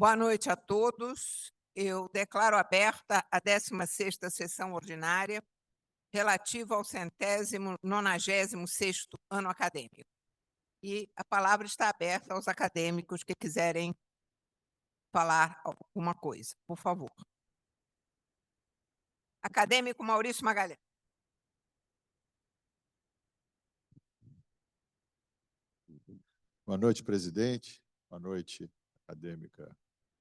Boa noite a todos. Eu declaro aberta a 16ª sessão ordinária relativa ao 196º ano acadêmico. E a palavra está aberta aos acadêmicos que quiserem falar alguma coisa, por favor. Acadêmico Maurício Magalhães. Boa noite, presidente. Boa noite, acadêmica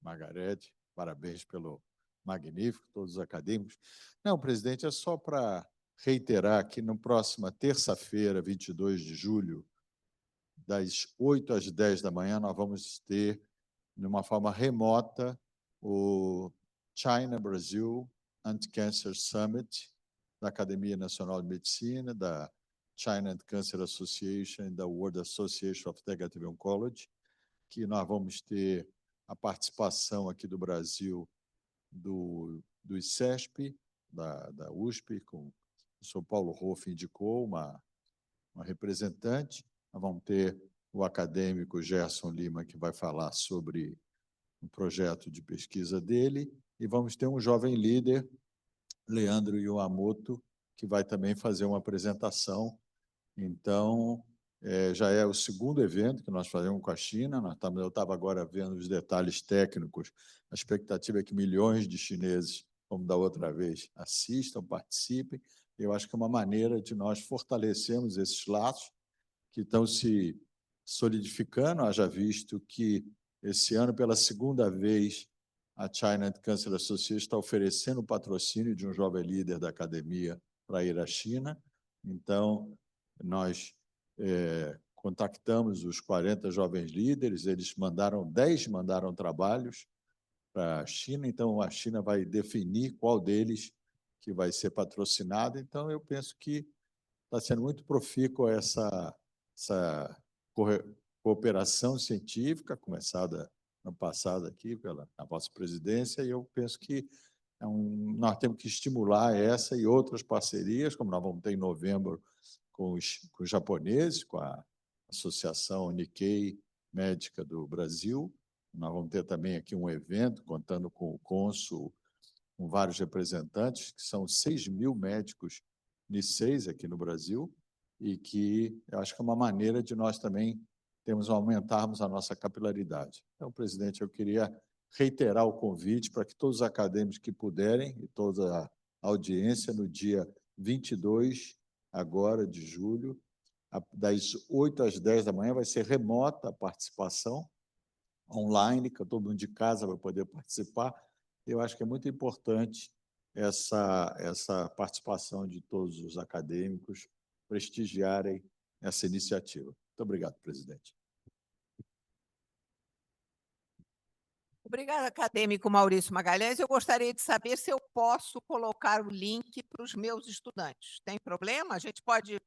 Margarete. Parabéns pelo magnífico, todos os acadêmicos. Não, presidente, é só para reiterar que na próxima terça-feira, 22 de julho, das 8 às 10 da manhã, nós vamos ter, de uma forma remota, o China Brasil Anti-Cancer Summit da Academia Nacional de Medicina, da China Cancer Association e da World Association of Integrative Oncology, que nós vamos ter a participação aqui do Brasil do ICESP, da USP, com o professor Paulo Hoff indicou uma representante. Nós vamos ter o acadêmico Gerson Lima, que vai falar sobre um projeto de pesquisa dele, e vamos ter um jovem líder, Leandro Yuamoto, que vai também fazer uma apresentação. Então, já é o segundo evento que nós fazemos com a China. Eu estava agora vendo os detalhes técnicos. A expectativa é que milhões de chineses, como da outra vez, assistam, participem. Eu acho que é uma maneira de nós fortalecermos esses laços que estão se solidificando. Haja visto que, esse ano, pela segunda vez, a China Cancer Association está oferecendo o patrocínio de um jovem líder da academia para ir à China. Então, nós contactamos os 40 jovens líderes, eles mandaram 10 trabalhos para a China, então a China vai definir qual deles que vai ser patrocinado. Então, eu penso que está sendo muito profícua essa cooperação científica, começada no passado aqui pela vossa presidência, e eu penso que nós temos que estimular essa e outras parcerias, como nós vamos ter em novembro com os japoneses, com a Associação Nikkei Médica do Brasil. Nós vamos ter também aqui um evento, contando com o cônsul, com vários representantes, que são 6.000 médicos Nisseis aqui no Brasil, e que eu acho que é uma maneira de nós também aumentarmos a nossa capilaridade. Então, presidente, eu queria reiterar o convite para que todos os acadêmicos que puderem, e toda a audiência, no dia 22 agora de julho, das 8 às 10 da manhã, vai ser remota a participação, online, que todo mundo de casa vai poder participar. Eu acho que é muito importante essa participação de todos os acadêmicos prestigiarem essa iniciativa. Muito obrigado, presidente. Obrigada, acadêmico Maurício Magalhães. Eu gostaria de saber se eu posso colocar o link para os meus estudantes. Tem problema? A gente pode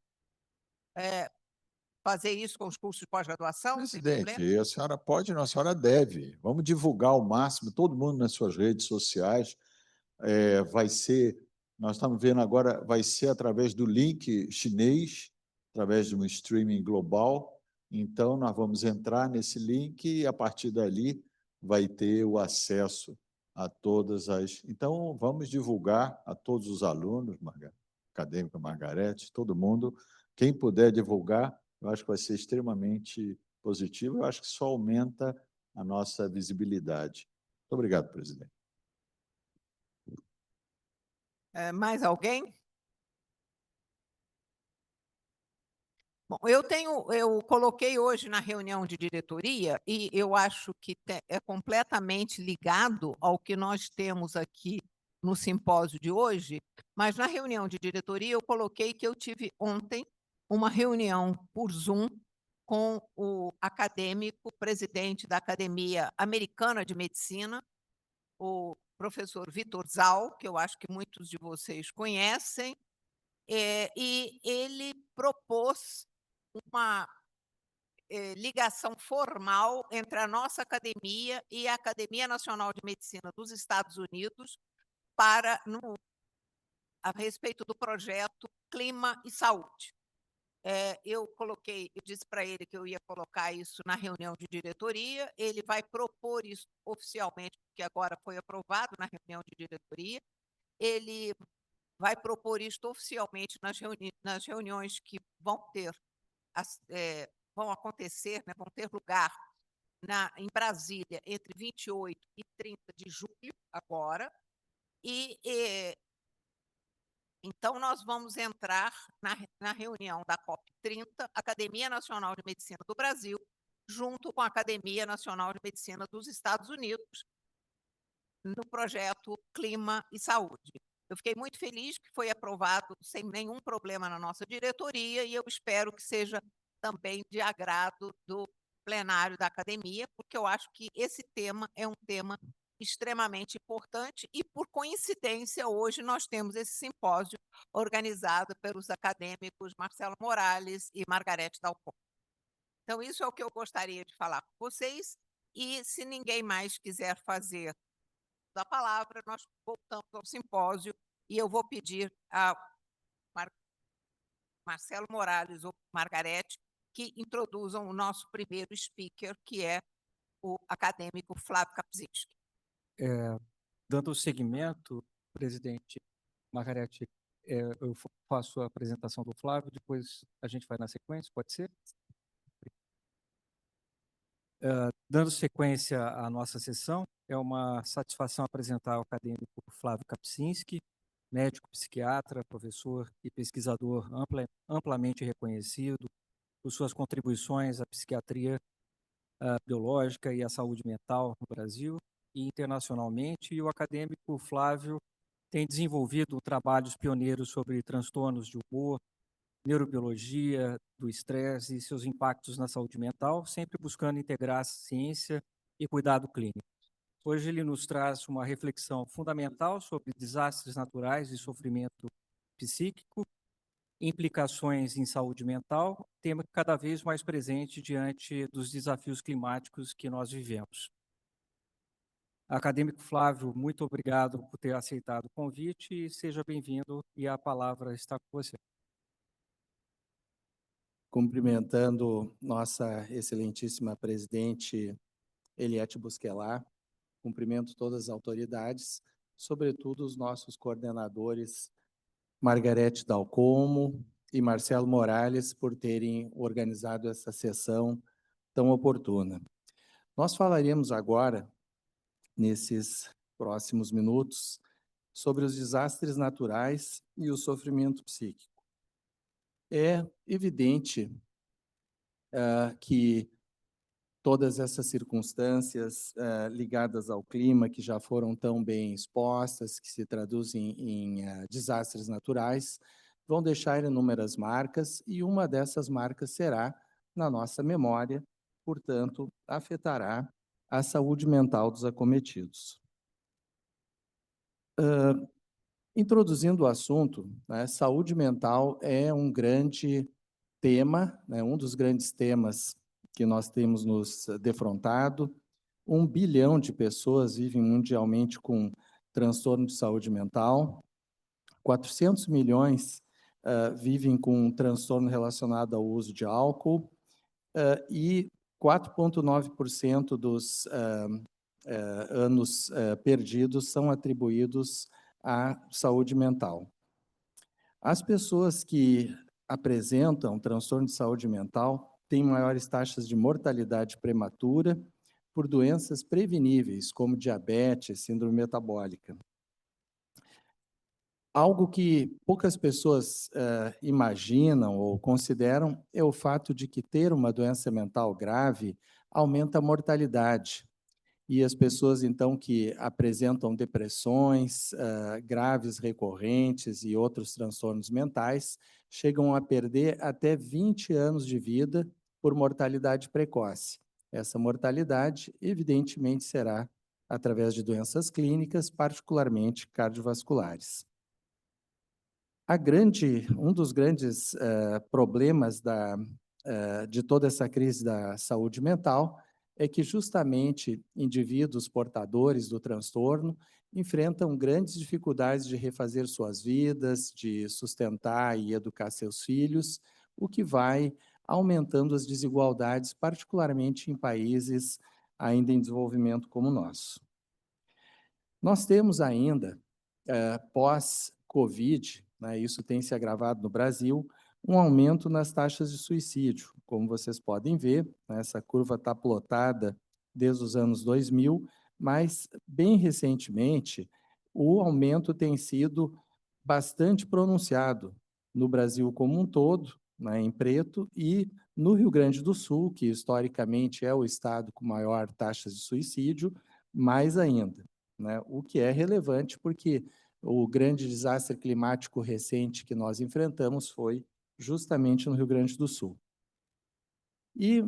fazer isso com os cursos de pós-graduação? Presidente, a senhora pode, não, a senhora deve. Vamos divulgar ao máximo, todo mundo nas suas redes sociais. Vai ser, nós estamos vendo agora, vai ser através do link chinês, através de um streaming global. Então, nós vamos entrar nesse link e, a partir dali, vai ter o acesso a todas as... Então, vamos divulgar a todos os alunos, acadêmica Margarete, todo mundo. Quem puder divulgar, eu acho que vai ser extremamente positivo. Eu acho que só aumenta a nossa visibilidade. Muito obrigado, presidente. Mais alguém? Bom, eu coloquei hoje na reunião de diretoria, e eu acho que é completamente ligado ao que nós temos aqui no simpósio de hoje, mas na reunião de diretoria eu coloquei que eu tive ontem uma reunião por Zoom com o acadêmico, presidente da Academia Americana de Medicina, o professor Vitor Zal, que eu acho que muitos de vocês conhecem, e ele propôs uma ligação formal entre a nossa academia e a Academia Nacional de Medicina dos Estados Unidos a respeito do projeto Clima e Saúde. eu disse para ele que eu ia colocar isso na reunião de diretoria, ele vai propor isso oficialmente, porque agora foi aprovado na reunião de diretoria, ele vai propor isto oficialmente nas reuniões que vão vão acontecer, né, vão ter lugar em Brasília entre 28 e 30 de julho, agora, então nós vamos entrar na reunião da COP30, Academia Nacional de Medicina do Brasil, junto com a Academia Nacional de Medicina dos Estados Unidos, no projeto Clima e Saúde. Eu fiquei muito feliz que foi aprovado sem nenhum problema na nossa diretoria e eu espero que seja também de agrado do plenário da academia, porque eu acho que esse tema é um tema extremamente importante e, por coincidência, hoje nós temos esse simpósio organizado pelos acadêmicos Marcelo Morales e Margarete Dalcon. Então, isso é o que eu gostaria de falar com vocês e, se ninguém mais quiser fazer da palavra, nós voltamos ao simpósio e eu vou pedir a Marcelo Morales ou Margarete que introduzam o nosso primeiro speaker, que é o acadêmico Flávio Kapczynski. Dando seguimento, presidente Margarete, eu faço a apresentação do Flávio, depois a gente vai na sequência, pode ser? Dando sequência à nossa sessão, é uma satisfação apresentar o acadêmico Flávio Kapczynski, médico psiquiatra, professor e pesquisador amplamente reconhecido por suas contribuições à psiquiatria biológica e à saúde mental no Brasil e internacionalmente, e o acadêmico Flávio tem desenvolvido trabalhos pioneiros sobre transtornos de humor, neurobiologia do estresse e seus impactos na saúde mental, sempre buscando integrar ciência e cuidado clínico. Hoje ele nos traz uma reflexão fundamental sobre desastres naturais e sofrimento psíquico, implicações em saúde mental, tema cada vez mais presente diante dos desafios climáticos que nós vivemos. Acadêmico Flávio, muito obrigado por ter aceitado o convite e seja bem-vindo, e a palavra está com você. Cumprimentando nossa excelentíssima presidente Eliette Busquelar, cumprimento todas as autoridades, sobretudo os nossos coordenadores Margarete Dalcomo e Marcelo Morales por terem organizado essa sessão tão oportuna. Nós falaremos agora, nesses próximos minutos, sobre os desastres naturais e o sofrimento psíquico. É evidente que todas essas circunstâncias ligadas ao clima, que já foram tão bem expostas, que se traduzem em desastres naturais, vão deixar inúmeras marcas, e uma dessas marcas será na nossa memória, portanto, afetará a saúde mental dos acometidos. Introduzindo o assunto, né, saúde mental é um grande tema, né, um dos grandes temas que nós temos nos defrontado. 1 bilhão de pessoas vivem mundialmente com transtorno de saúde mental, 400 milhões vivem com transtorno relacionado ao uso de álcool, e 4,9% dos anos perdidos são atribuídos à saúde mental. As pessoas que apresentam transtorno de saúde mental têm maiores taxas de mortalidade prematura por doenças preveníveis, como diabetes, síndrome metabólica. Algo que poucas pessoas imaginam ou consideram é o fato de que ter uma doença mental grave aumenta a mortalidade. E as pessoas, então, que apresentam depressões graves recorrentes e outros transtornos mentais, chegam a perder até 20 anos de vida por mortalidade precoce. Essa mortalidade, evidentemente, será através de doenças clínicas, particularmente cardiovasculares. Um dos grandes problemas de toda essa crise da saúde mental é que justamente indivíduos portadores do transtorno enfrentam grandes dificuldades de refazer suas vidas, de sustentar e educar seus filhos, o que vai aumentando as desigualdades, particularmente em países ainda em desenvolvimento como o nosso. Nós temos ainda, pós-Covid, né, isso tem se agravado no Brasil, um aumento nas taxas de suicídio. Como vocês podem ver, né, essa curva está plotada desde os anos 2000, mas, bem recentemente, o aumento tem sido bastante pronunciado no Brasil como um todo, né, em preto, e no Rio Grande do Sul, que historicamente é o estado com maior taxa de suicídio, mais ainda, né, o que é relevante porque o grande desastre climático recente que nós enfrentamos foi justamente no Rio Grande do Sul. E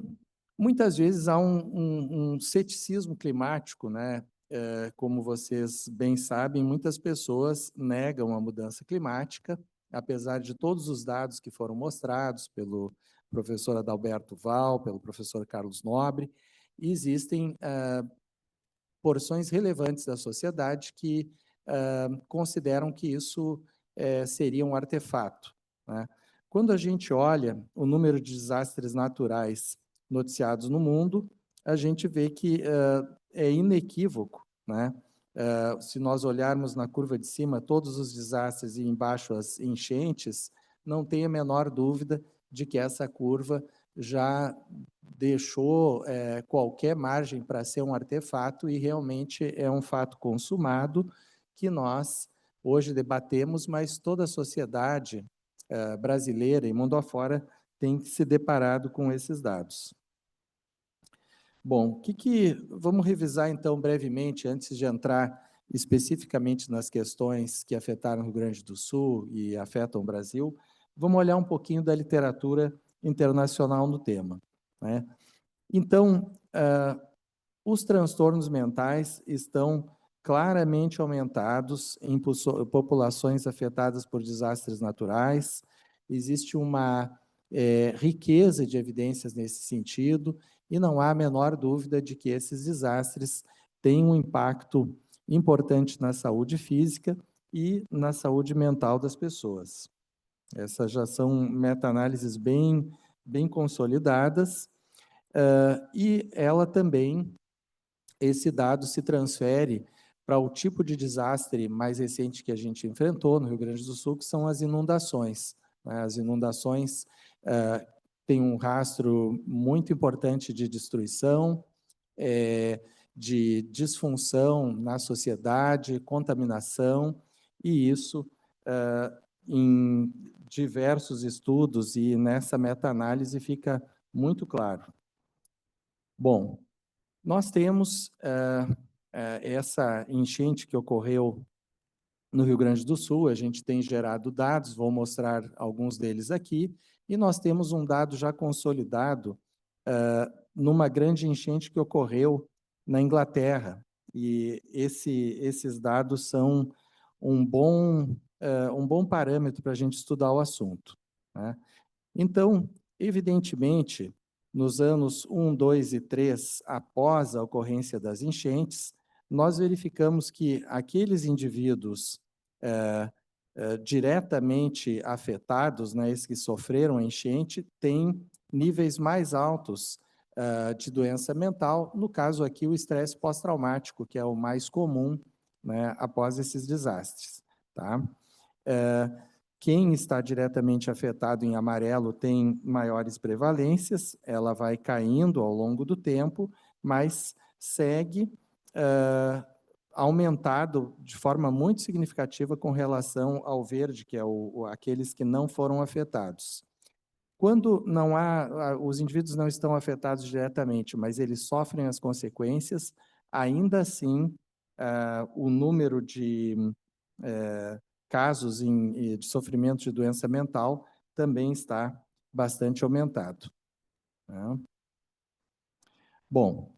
muitas vezes há um ceticismo climático, né? Como vocês bem sabem, muitas pessoas negam a mudança climática, apesar de todos os dados que foram mostrados pelo professor Adalberto Val, pelo professor Carlos Nobre, e existem porções relevantes da sociedade que consideram que isso seria um artefato, né? Quando a gente olha o número de desastres naturais noticiados no mundo, a gente vê que é inequívoco, né? Se nós olharmos na curva de cima todos os desastres e embaixo as enchentes, não tem a menor dúvida de que essa curva já deixou qualquer margem para ser um artefato e realmente é um fato consumado que nós hoje debatemos, mas toda a sociedade brasileira e mundo afora tem se deparado com esses dados. Bom, vamos revisar então brevemente, antes de entrar especificamente nas questões que afetaram o Rio Grande do Sul e afetam o Brasil, vamos olhar um pouquinho da literatura internacional no tema, né? Então, os transtornos mentais estão claramente aumentados em populações afetadas por desastres naturais. Existe uma riqueza de evidências nesse sentido, e não há a menor dúvida de que esses desastres têm um impacto importante na saúde física e na saúde mental das pessoas. Essas já são meta-análises bem consolidadas, e ela também, esse dado se transfere para o tipo de desastre mais recente que a gente enfrentou no Rio Grande do Sul, que são as inundações, né? As inundações têm um rastro muito importante de destruição, de disfunção na sociedade, contaminação, e isso, em diversos estudos e nessa meta-análise fica muito claro. Bom, nós temos essa enchente que ocorreu no Rio Grande do Sul, a gente tem gerado dados, vou mostrar alguns deles aqui, e nós temos um dado já consolidado numa grande enchente que ocorreu na Inglaterra, e esses dados são um bom parâmetro para a gente estudar o assunto, né? Então, evidentemente, nos anos 1, 2 e 3, após a ocorrência das enchentes, nós verificamos que aqueles indivíduos diretamente afetados, né, esses que sofreram a enchente, têm níveis mais altos de doença mental, no caso aqui o estresse pós-traumático, que é o mais comum, né, após esses desastres, tá? Quem está diretamente afetado em amarelo tem maiores prevalências, ela vai caindo ao longo do tempo, mas segue aumentado de forma muito significativa com relação ao verde, que é aqueles que não foram afetados. Quando não os indivíduos não estão afetados diretamente, mas eles sofrem as consequências, ainda assim, o número de casos de sofrimento de doença mental também está bastante aumentado, né? Bom,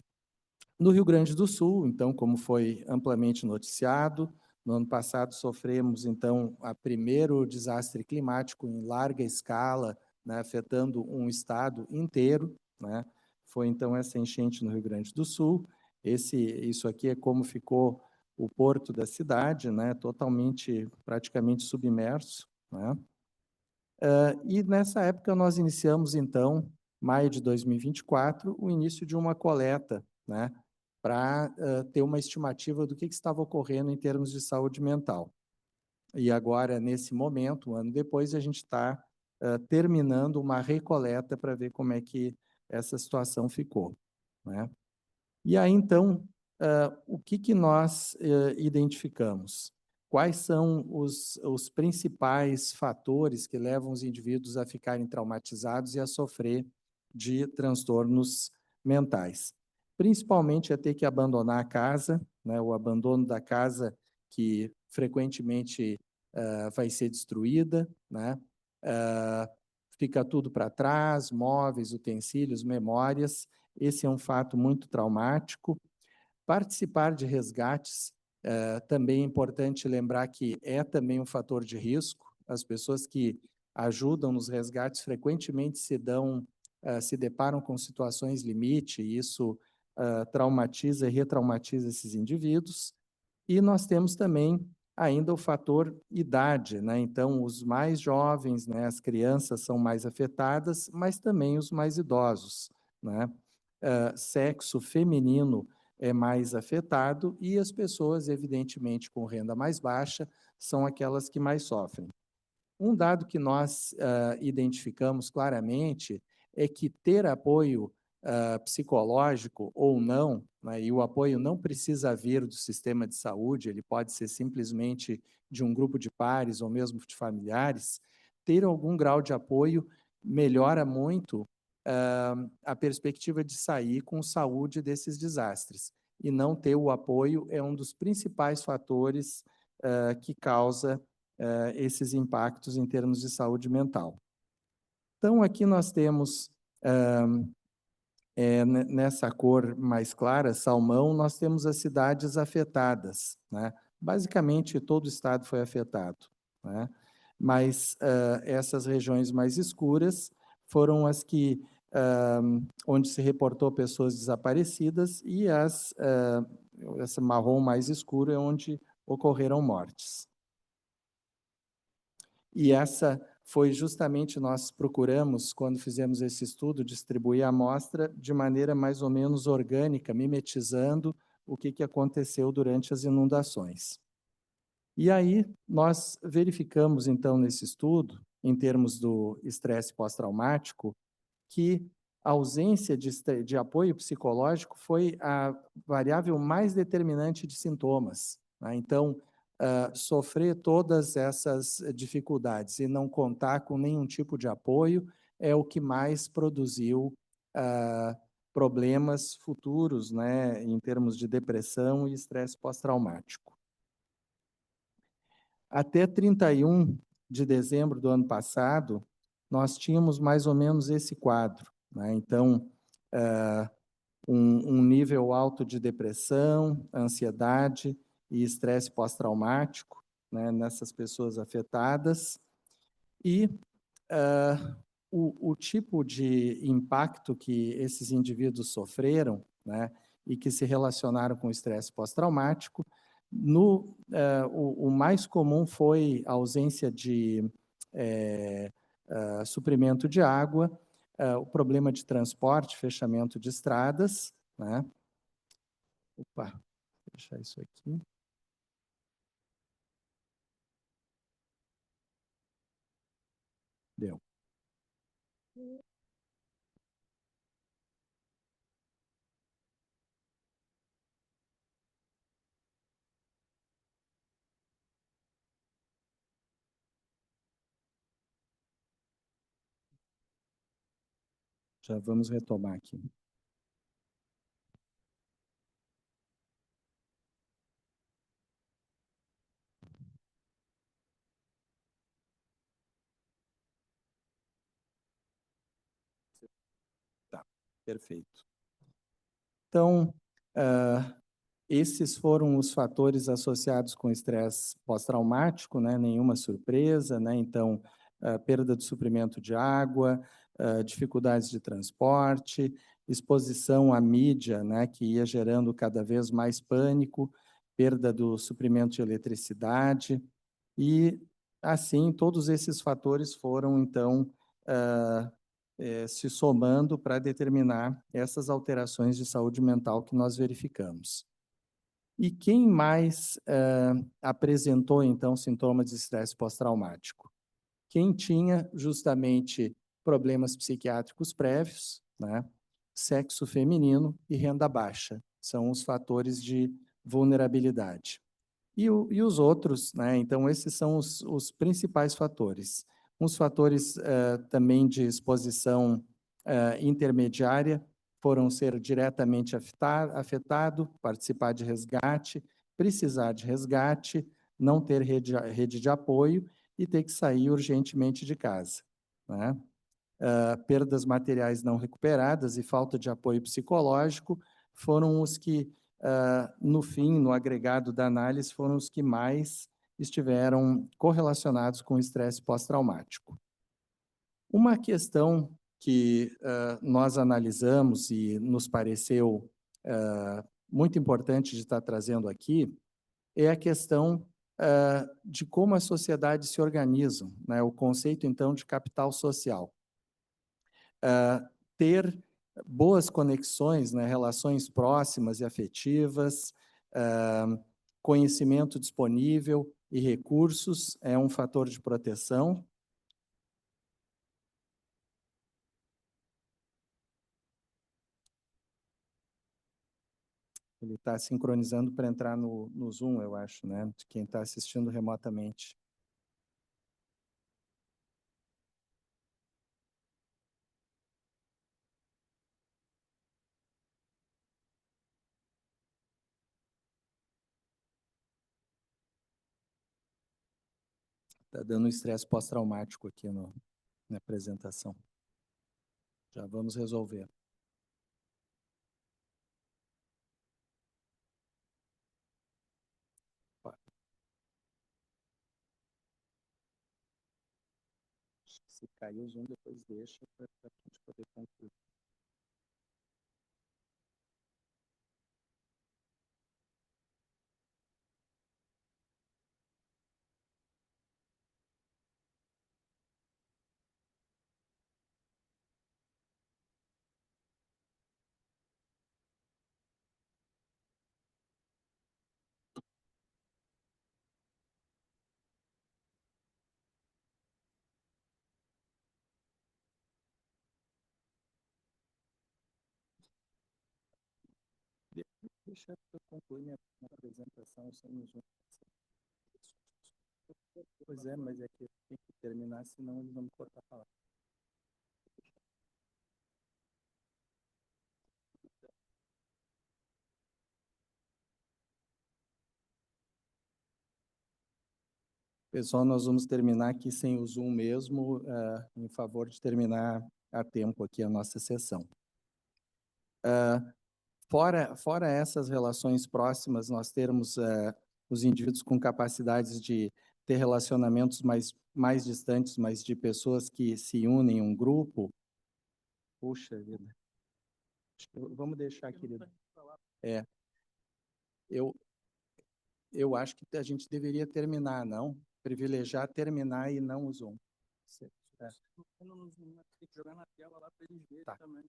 no Rio Grande do Sul, então, como foi amplamente noticiado, no ano passado sofremos, então, o primeiro desastre climático em larga escala, né, afetando um estado inteiro, né? Foi, então, essa enchente no Rio Grande do Sul. Isso aqui é como ficou o porto da cidade, né, totalmente, praticamente submerso, né? E nessa época nós iniciamos, então, maio de 2024, o início de uma coleta, né, para ter uma estimativa do que estava ocorrendo em termos de saúde mental. E agora, nesse momento, um ano depois, a gente está terminando uma recoleta para ver como é que essa situação ficou, né? E aí, então, o que nós identificamos? Quais são os principais fatores que levam os indivíduos a ficarem traumatizados e a sofrer de transtornos mentais? Principalmente a ter que abandonar a casa, né, o abandono da casa que frequentemente vai ser destruída, né? Fica tudo para trás, móveis, utensílios, memórias. Esse é um fato muito traumático. Participar de resgates, também é importante lembrar que é também um fator de risco. As pessoas que ajudam nos resgates frequentemente se deparam com situações limite, e isso traumatiza e retraumatiza esses indivíduos. E nós temos também ainda o fator idade, né? Então, os mais jovens, né, as crianças são mais afetadas, mas também os mais idosos, né? Sexo feminino é mais afetado e as pessoas, evidentemente, com renda mais baixa, são aquelas que mais sofrem. Um dado que nós identificamos claramente é que ter apoio psicológico ou não, né, e o apoio não precisa vir do sistema de saúde, ele pode ser simplesmente de um grupo de pares ou mesmo de familiares, ter algum grau de apoio melhora muito a perspectiva de sair com saúde desses desastres. E não ter o apoio é um dos principais fatores que causa esses impactos em termos de saúde mental. Então, aqui nós temos, nessa cor mais clara, salmão, nós temos as cidades afetadas, né? Basicamente, todo o estado foi afetado, né? Mas essas regiões mais escuras foram as que, onde se reportou pessoas desaparecidas, e essa marrom mais escuro é onde ocorreram mortes. E essa foi justamente, nós procuramos, quando fizemos esse estudo, distribuir a amostra de maneira mais ou menos orgânica, mimetizando o que aconteceu durante as inundações. E aí, nós verificamos, então, nesse estudo, em termos do estresse pós-traumático, que a ausência de apoio psicológico foi a variável mais determinante de sintomas, né? Então, sofrer todas essas dificuldades e não contar com nenhum tipo de apoio é o que mais produziu problemas futuros, né, em termos de depressão e estresse pós-traumático. Até 31 de dezembro do ano passado, nós tínhamos mais ou menos esse quadro, né? Então, um nível alto de depressão, ansiedade e estresse pós-traumático, né, nessas pessoas afetadas. E o tipo de impacto que esses indivíduos sofreram, né, e que se relacionaram com o estresse pós-traumático, o mais comum foi a ausência de suprimento de água, o problema de transporte, fechamento de estradas, né? Opa, vou deixar isso aqui. Deu. Já vamos retomar aqui. Tá, perfeito. Então, esses foram os fatores associados com estresse pós-traumático, né? Nenhuma surpresa, né? Então, perda de suprimento de água, dificuldades de transporte, exposição à mídia, né? Que ia gerando cada vez mais pânico, perda do suprimento de eletricidade e Assim, todos esses fatores foram, então, se somando para determinar essas alterações de saúde mental que nós verificamos. E quem mais apresentou, então, sintomas de estresse pós-traumático? Quem tinha justamente problemas psiquiátricos prévios, né? Sexo feminino e renda baixa, são os fatores de vulnerabilidade. E os outros, né? Então, esses são os principais fatores. Uns fatores também de exposição intermediária foram ser diretamente afetado, participar de resgate, precisar de resgate, não ter rede de apoio e ter que sair urgentemente de casa, né? Perdas materiais não recuperadas e falta de apoio psicológico foram os que, no fim, no agregado da análise, foram os que mais estiveram correlacionados com o estresse pós-traumático. Uma questão que nós analisamos e nos pareceu muito importante de estar trazendo aqui é a questão de como as sociedades se organizam, né? O conceito, então, de capital social. Ter boas conexões, né, relações próximas e afetivas, conhecimento disponível e recursos é um fator de proteção. Ele está sincronizando para entrar no Zoom, eu acho, né, de quem está assistindo remotamente. Está dando estresse pós-traumático aqui na apresentação. Já vamos resolver. Se cair o Zoom, depois deixa para a gente poder concluir. Deixa eu concluir minha apresentação sem o Zoom. Pois é, mas é que tem que terminar, senão eles vão me cortar a palavra. Pessoal, nós vamos terminar aqui sem o Zoom mesmo, em favor de terminar a tempo aqui a nossa sessão. Fora essas relações próximas, nós termos os indivíduos com capacidades de ter relacionamentos mais distantes, mas de pessoas que se unem em um grupo. Puxa vida. Vamos deixar, querido. Eu acho que a gente deveria terminar, não? Privilegiar terminar e não o Zoom. É. Tem que jogar na tela lá para eles verem também.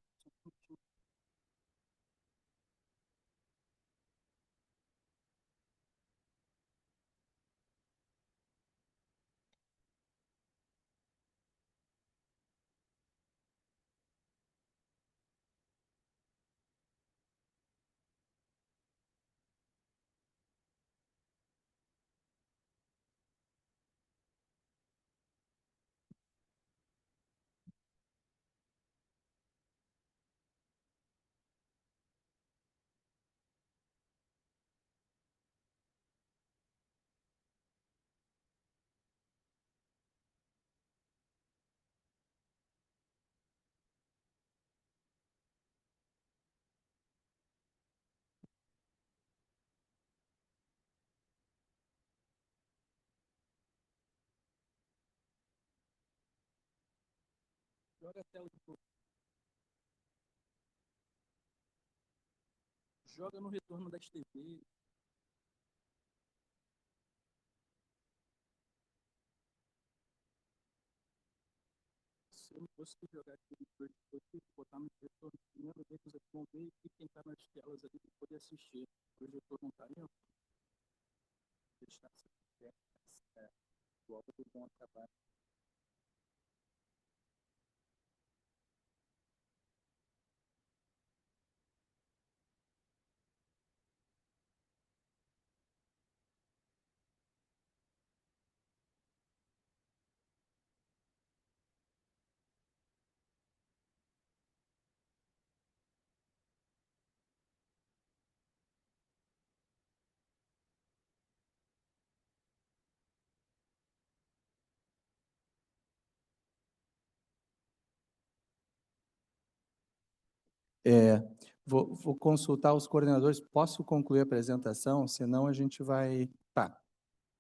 Joga a tela de novo. Joga no retorno das TV. se eu não fosse jogar aqui e botar no projetor, primeiro eles aqui vão ver e quem está nas telas ali para poder assistir. O projetor não está aí, ó. Deixar logo do bom trabalho. Vou consultar os coordenadores. Posso concluir a apresentação? Senão a gente vai... Tá,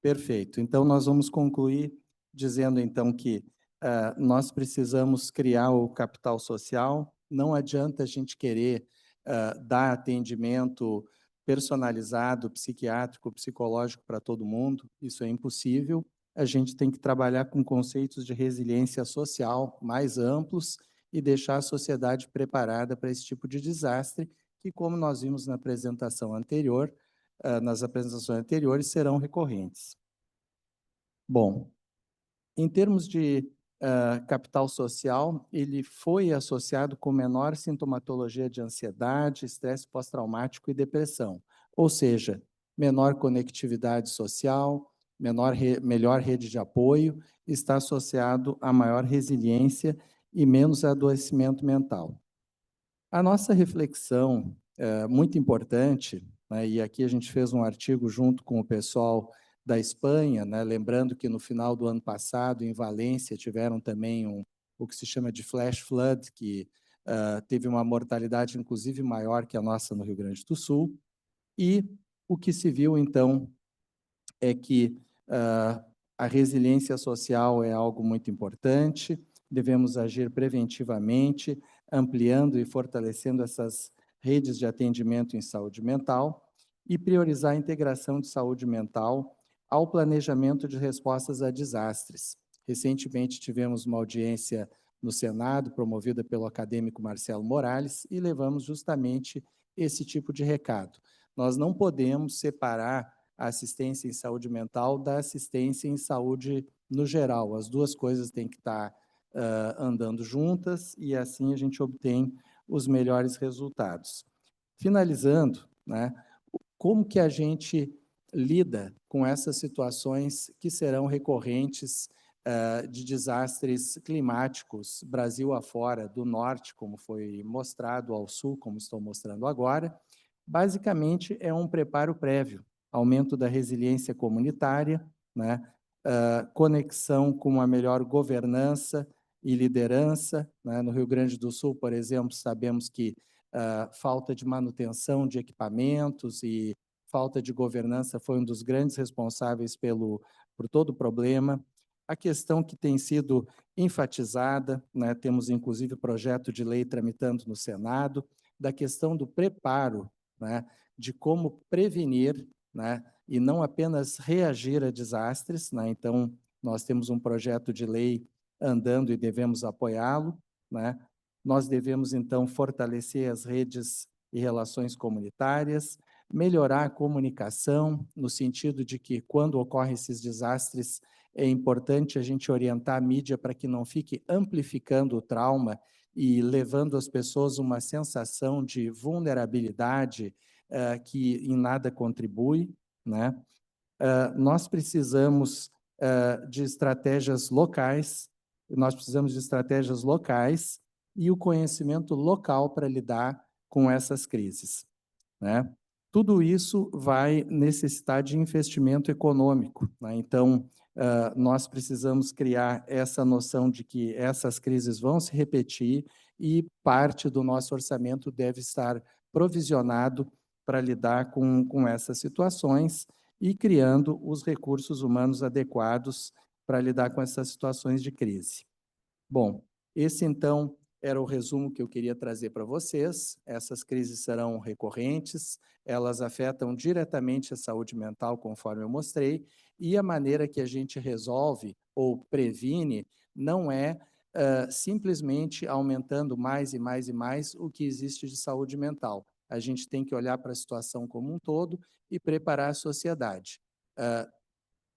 perfeito. Então, nós vamos concluir dizendo, então, que nós precisamos criar o capital social. Não adianta a gente querer dar atendimento personalizado, psiquiátrico, psicológico para todo mundo. Isso é impossível. A gente tem que trabalhar com conceitos de resiliência social mais amplos e deixar a sociedade preparada para esse tipo de desastre, que, como nós vimos na apresentação anterior, nas apresentações anteriores, serão recorrentes. Bom, em termos de capital social, ele foi associado com menor sintomatologia de ansiedade, estresse pós-traumático e depressão, ou seja, menor conectividade social, melhor rede de apoio, está associado a maior resiliência e menos adoecimento mental. A nossa reflexão muito importante, né, e aqui a gente fez um artigo junto com o pessoal da Espanha, né, lembrando que no final do ano passado, em Valência, tiveram também o que se chama de flash flood, que teve uma mortalidade, inclusive, maior que a nossa no Rio Grande do Sul. E o que se viu, então, é que a resiliência social é algo muito importante, devemos agir preventivamente, ampliando e fortalecendo essas redes de atendimento em saúde mental e priorizar a integração de saúde mental ao planejamento de respostas a desastres. Recentemente tivemos uma audiência no Senado, promovida pelo acadêmico Marcelo Morales, e levamos justamente esse tipo de recado. Nós não podemos separar a assistência em saúde mental da assistência em saúde no geral. As duas coisas têm que estar andando juntas e assim a gente obtém os melhores resultados. Finalizando, né, como que a gente lida com essas situações que serão recorrentes de desastres climáticos, Brasil afora, do norte, como foi mostrado, ao sul, como estou mostrando agora? Basicamente, é um preparo prévio, aumento da resiliência comunitária, né, conexão com uma melhor governança e liderança, né? No Rio Grande do Sul, por exemplo, sabemos que falta de manutenção de equipamentos e falta de governança foi um dos grandes responsáveis por todo o problema. A questão que tem sido enfatizada, né, temos inclusive projeto de lei tramitando no Senado, da questão do preparo, né, de como prevenir, né, e não apenas reagir a desastres, né? Então, nós temos um projeto de lei andando e devemos apoiá-lo, né? Nós devemos, então, fortalecer as redes e relações comunitárias, melhorar a comunicação, no sentido de que, quando ocorrem esses desastres, é importante a gente orientar a mídia para que não fique amplificando o trauma e levando as pessoas uma sensação de vulnerabilidade que em nada contribui, né? Nós precisamos de estratégias locais, e o conhecimento local para lidar com essas crises, né? Tudo isso vai necessitar de investimento econômico, né? Então, nós precisamos criar essa noção de que essas crises vão se repetir e parte do nosso orçamento deve estar provisionado para lidar com essas situações e criando os recursos humanos adequados para lidar com essas situações de crise. Bom, esse então era o resumo que eu queria trazer para vocês. Essas crises serão recorrentes, elas afetam diretamente a saúde mental, conforme eu mostrei, e a maneira que a gente resolve ou previne não é simplesmente aumentando mais e mais e mais o que existe de saúde mental. A gente tem que olhar para a situação como um todo e preparar a sociedade.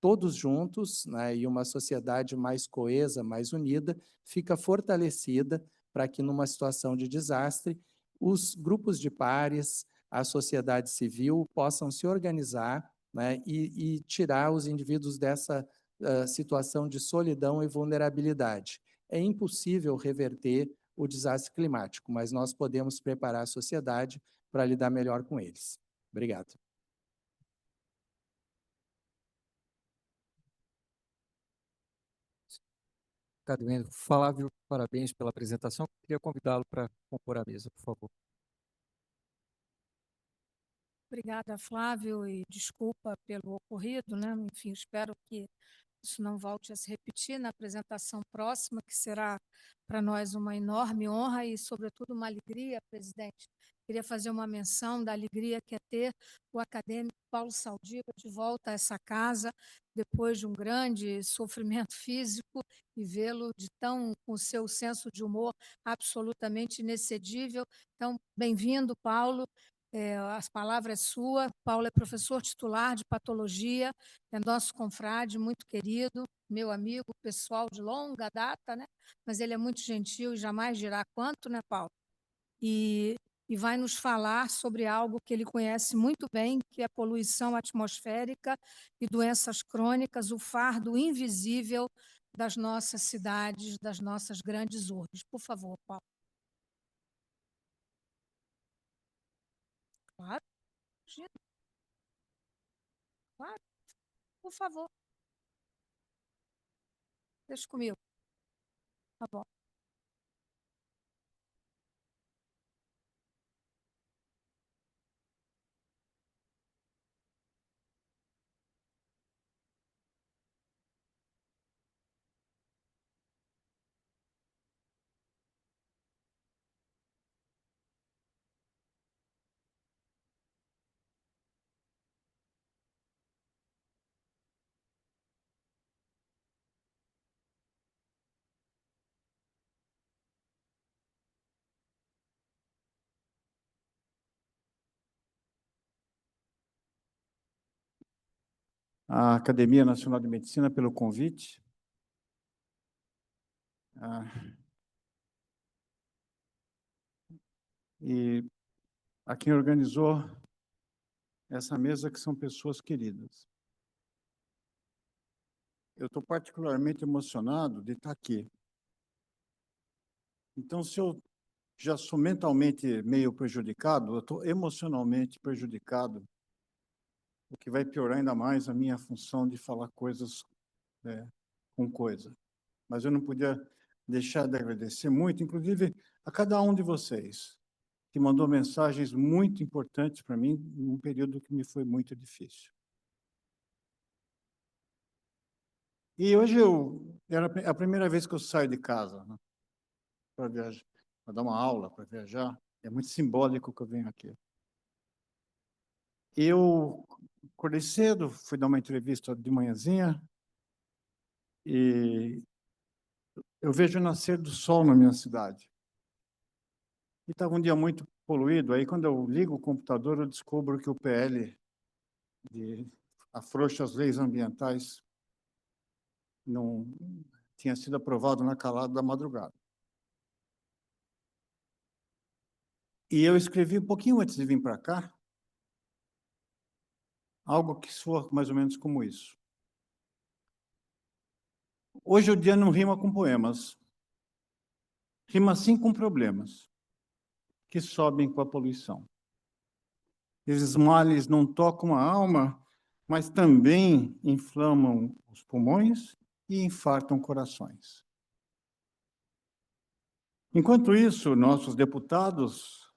Todos juntos, né, e uma sociedade mais coesa, mais unida, fica fortalecida para que, numa situação de desastre, os grupos de pares, a sociedade civil possam se organizar, né, e tirar os indivíduos dessa situação de solidão e vulnerabilidade. É impossível reverter o desastre climático, mas nós podemos preparar a sociedade para lidar melhor com eles. Obrigado. Acadêmico Flávio, parabéns pela apresentação. Queria convidá-lo para compor a mesa, por favor. Obrigada, Flávio, e desculpa pelo ocorrido, né? Enfim, espero que isso não volte a se repetir na apresentação próxima, que será para nós uma enorme honra e, sobretudo, uma alegria, presidente. Queria fazer uma menção da alegria que é ter o acadêmico Paulo Saldiva de volta a essa casa, depois de um grande sofrimento físico, e vê-lo com o seu senso de humor absolutamente inexcedível. Então, bem-vindo, Paulo. A palavra é sua. Paulo é professor titular de patologia, é nosso confrade, muito querido, meu amigo pessoal de longa data, né? Mas ele é muito gentil e jamais dirá quanto, né, Paulo? E vai nos falar sobre algo que ele conhece muito bem, que é a poluição atmosférica e doenças crônicas, o fardo invisível das nossas cidades, das nossas grandes urbes. Por favor, Paulo. Claro. Claro, por favor. Deixa comigo. Tá bom. À Academia Nacional de Medicina pelo convite. E a quem organizou essa mesa, que são pessoas queridas. Eu estou particularmente emocionado de estar aqui. Então, se eu já sou mentalmente meio prejudicado, eu estou emocionalmente prejudicado, o que vai piorar ainda mais a minha função de falar coisas com coisa. Mas eu não podia deixar de agradecer muito, inclusive a cada um de vocês, que mandou mensagens muito importantes para mim num período que me foi muito difícil. E hoje era a primeira vez que eu saio de casa, né, para viajar, para dar uma aula, para viajar. É muito simbólico que eu venho aqui. Eu acordei cedo, fui dar uma entrevista de manhãzinha e eu vejo o nascer do sol na minha cidade. E estava um dia muito poluído, aí quando eu ligo o computador eu descubro que o PL afrouxa as leis ambientais não tinha sido aprovado na calada da madrugada. E eu escrevi um pouquinho antes de vir para cá, algo que soa mais ou menos como isso. Hoje o dia não rima com poemas, rima sim com problemas que sobem com a poluição. Esses males não tocam a alma, mas também inflamam os pulmões e infartam corações. Enquanto isso, nossos deputados,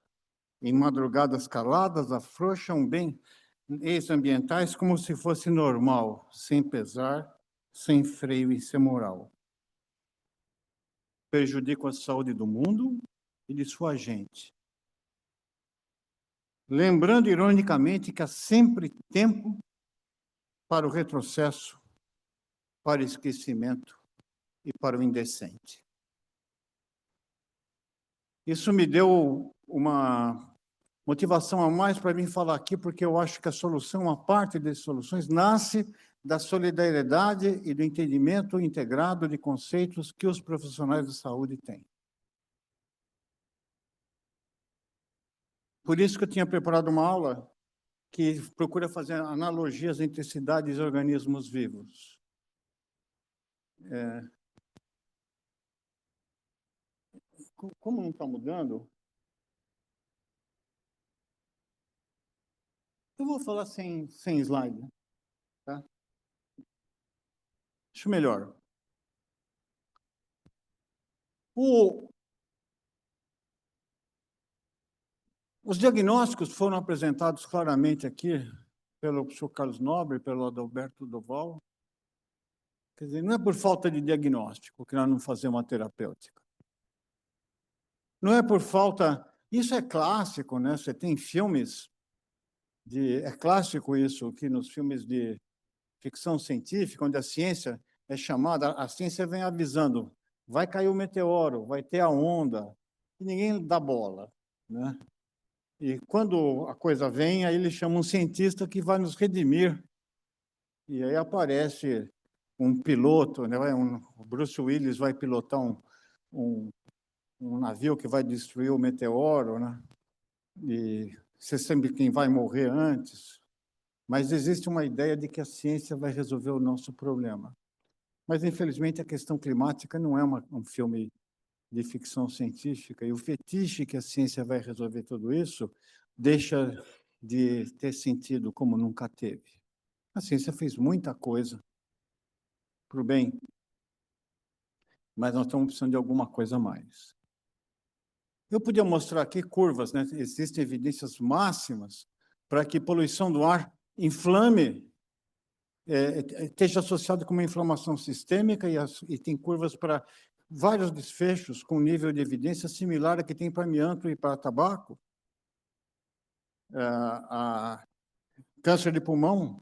em madrugadas caladas, afrouxam bem leis ambientais como se fosse normal, sem pesar, sem freio e sem moral. Prejudicam a saúde do mundo e de sua gente. Lembrando, ironicamente, que há sempre tempo para o retrocesso, para o esquecimento e para o indecente. Isso me deu uma motivação a mais para mim falar aqui, porque eu acho que a solução, uma parte das soluções, nasce da solidariedade e do entendimento integrado de conceitos que os profissionais de saúde têm. Por isso que eu tinha preparado uma aula que procura fazer analogias entre cidades e organismos vivos. Como não está mudando, eu vou falar sem slide, tá? Acho melhor. Os diagnósticos foram apresentados claramente aqui pelo professor Carlos Nobre, pelo Adalberto Doval. Quer dizer, não é por falta de diagnóstico que nós não fazemos uma terapêutica. Não é por falta... Isso é clássico, né? Você tem filmes é clássico isso, que nos filmes de ficção científica, onde a ciência é chamada, a ciência vem avisando, vai cair o meteoro, vai ter a onda, e ninguém dá bola, né? E quando a coisa vem, aí eles chamam um cientista que vai nos redimir. E aí aparece um piloto, né? O Bruce Willis vai pilotar um navio que vai destruir o meteoro, né? E você sabe quem vai morrer antes. Mas existe uma ideia de que a ciência vai resolver o nosso problema. Mas, infelizmente, a questão climática não é um filme de ficção científica, e o fetiche que a ciência vai resolver tudo isso deixa de ter sentido como nunca teve. A ciência fez muita coisa para o bem, mas nós estamos precisando de alguma coisa a mais. Eu podia mostrar aqui curvas, né? Existem evidências máximas para que poluição do ar inflame, esteja associado com uma inflamação sistêmica, e tem curvas para vários desfechos com nível de evidência similar a que tem para amianto e para tabaco. Câncer de pulmão,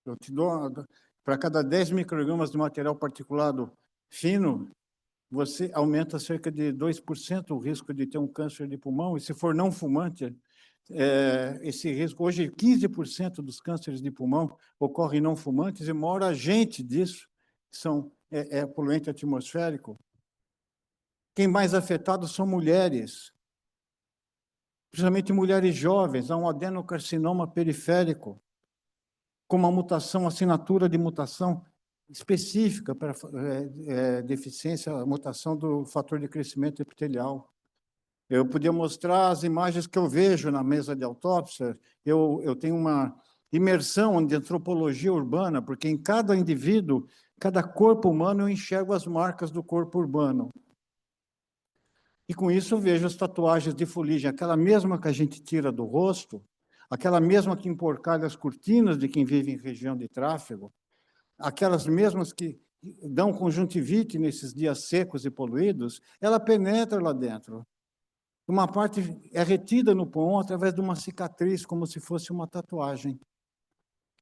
eu te dou, para cada 10 microgramas de material particulado fino, você aumenta cerca de 2% o risco de ter um câncer de pulmão, e se for não fumante, esse risco, hoje 15% dos cânceres de pulmão ocorrem não fumantes, e o maior agente disso é poluente atmosférico. Quem mais afetado são mulheres, principalmente mulheres jovens. Há um adenocarcinoma periférico, com uma mutação, assinatura de mutação específica para deficiência, mutação do fator de crescimento epitelial. Eu podia mostrar as imagens que eu vejo na mesa de autópsia. Eu tenho uma imersão de antropologia urbana, porque em cada indivíduo, cada corpo humano, eu enxergo as marcas do corpo urbano. E com isso eu vejo as tatuagens de fuligem, aquela mesma que a gente tira do rosto, aquela mesma que emporcalha as cortinas de quem vive em região de tráfego, aquelas mesmas que dão conjuntivite nesses dias secos e poluídos, ela penetra lá dentro. Uma parte é retida no pulmão através de uma cicatriz, como se fosse uma tatuagem,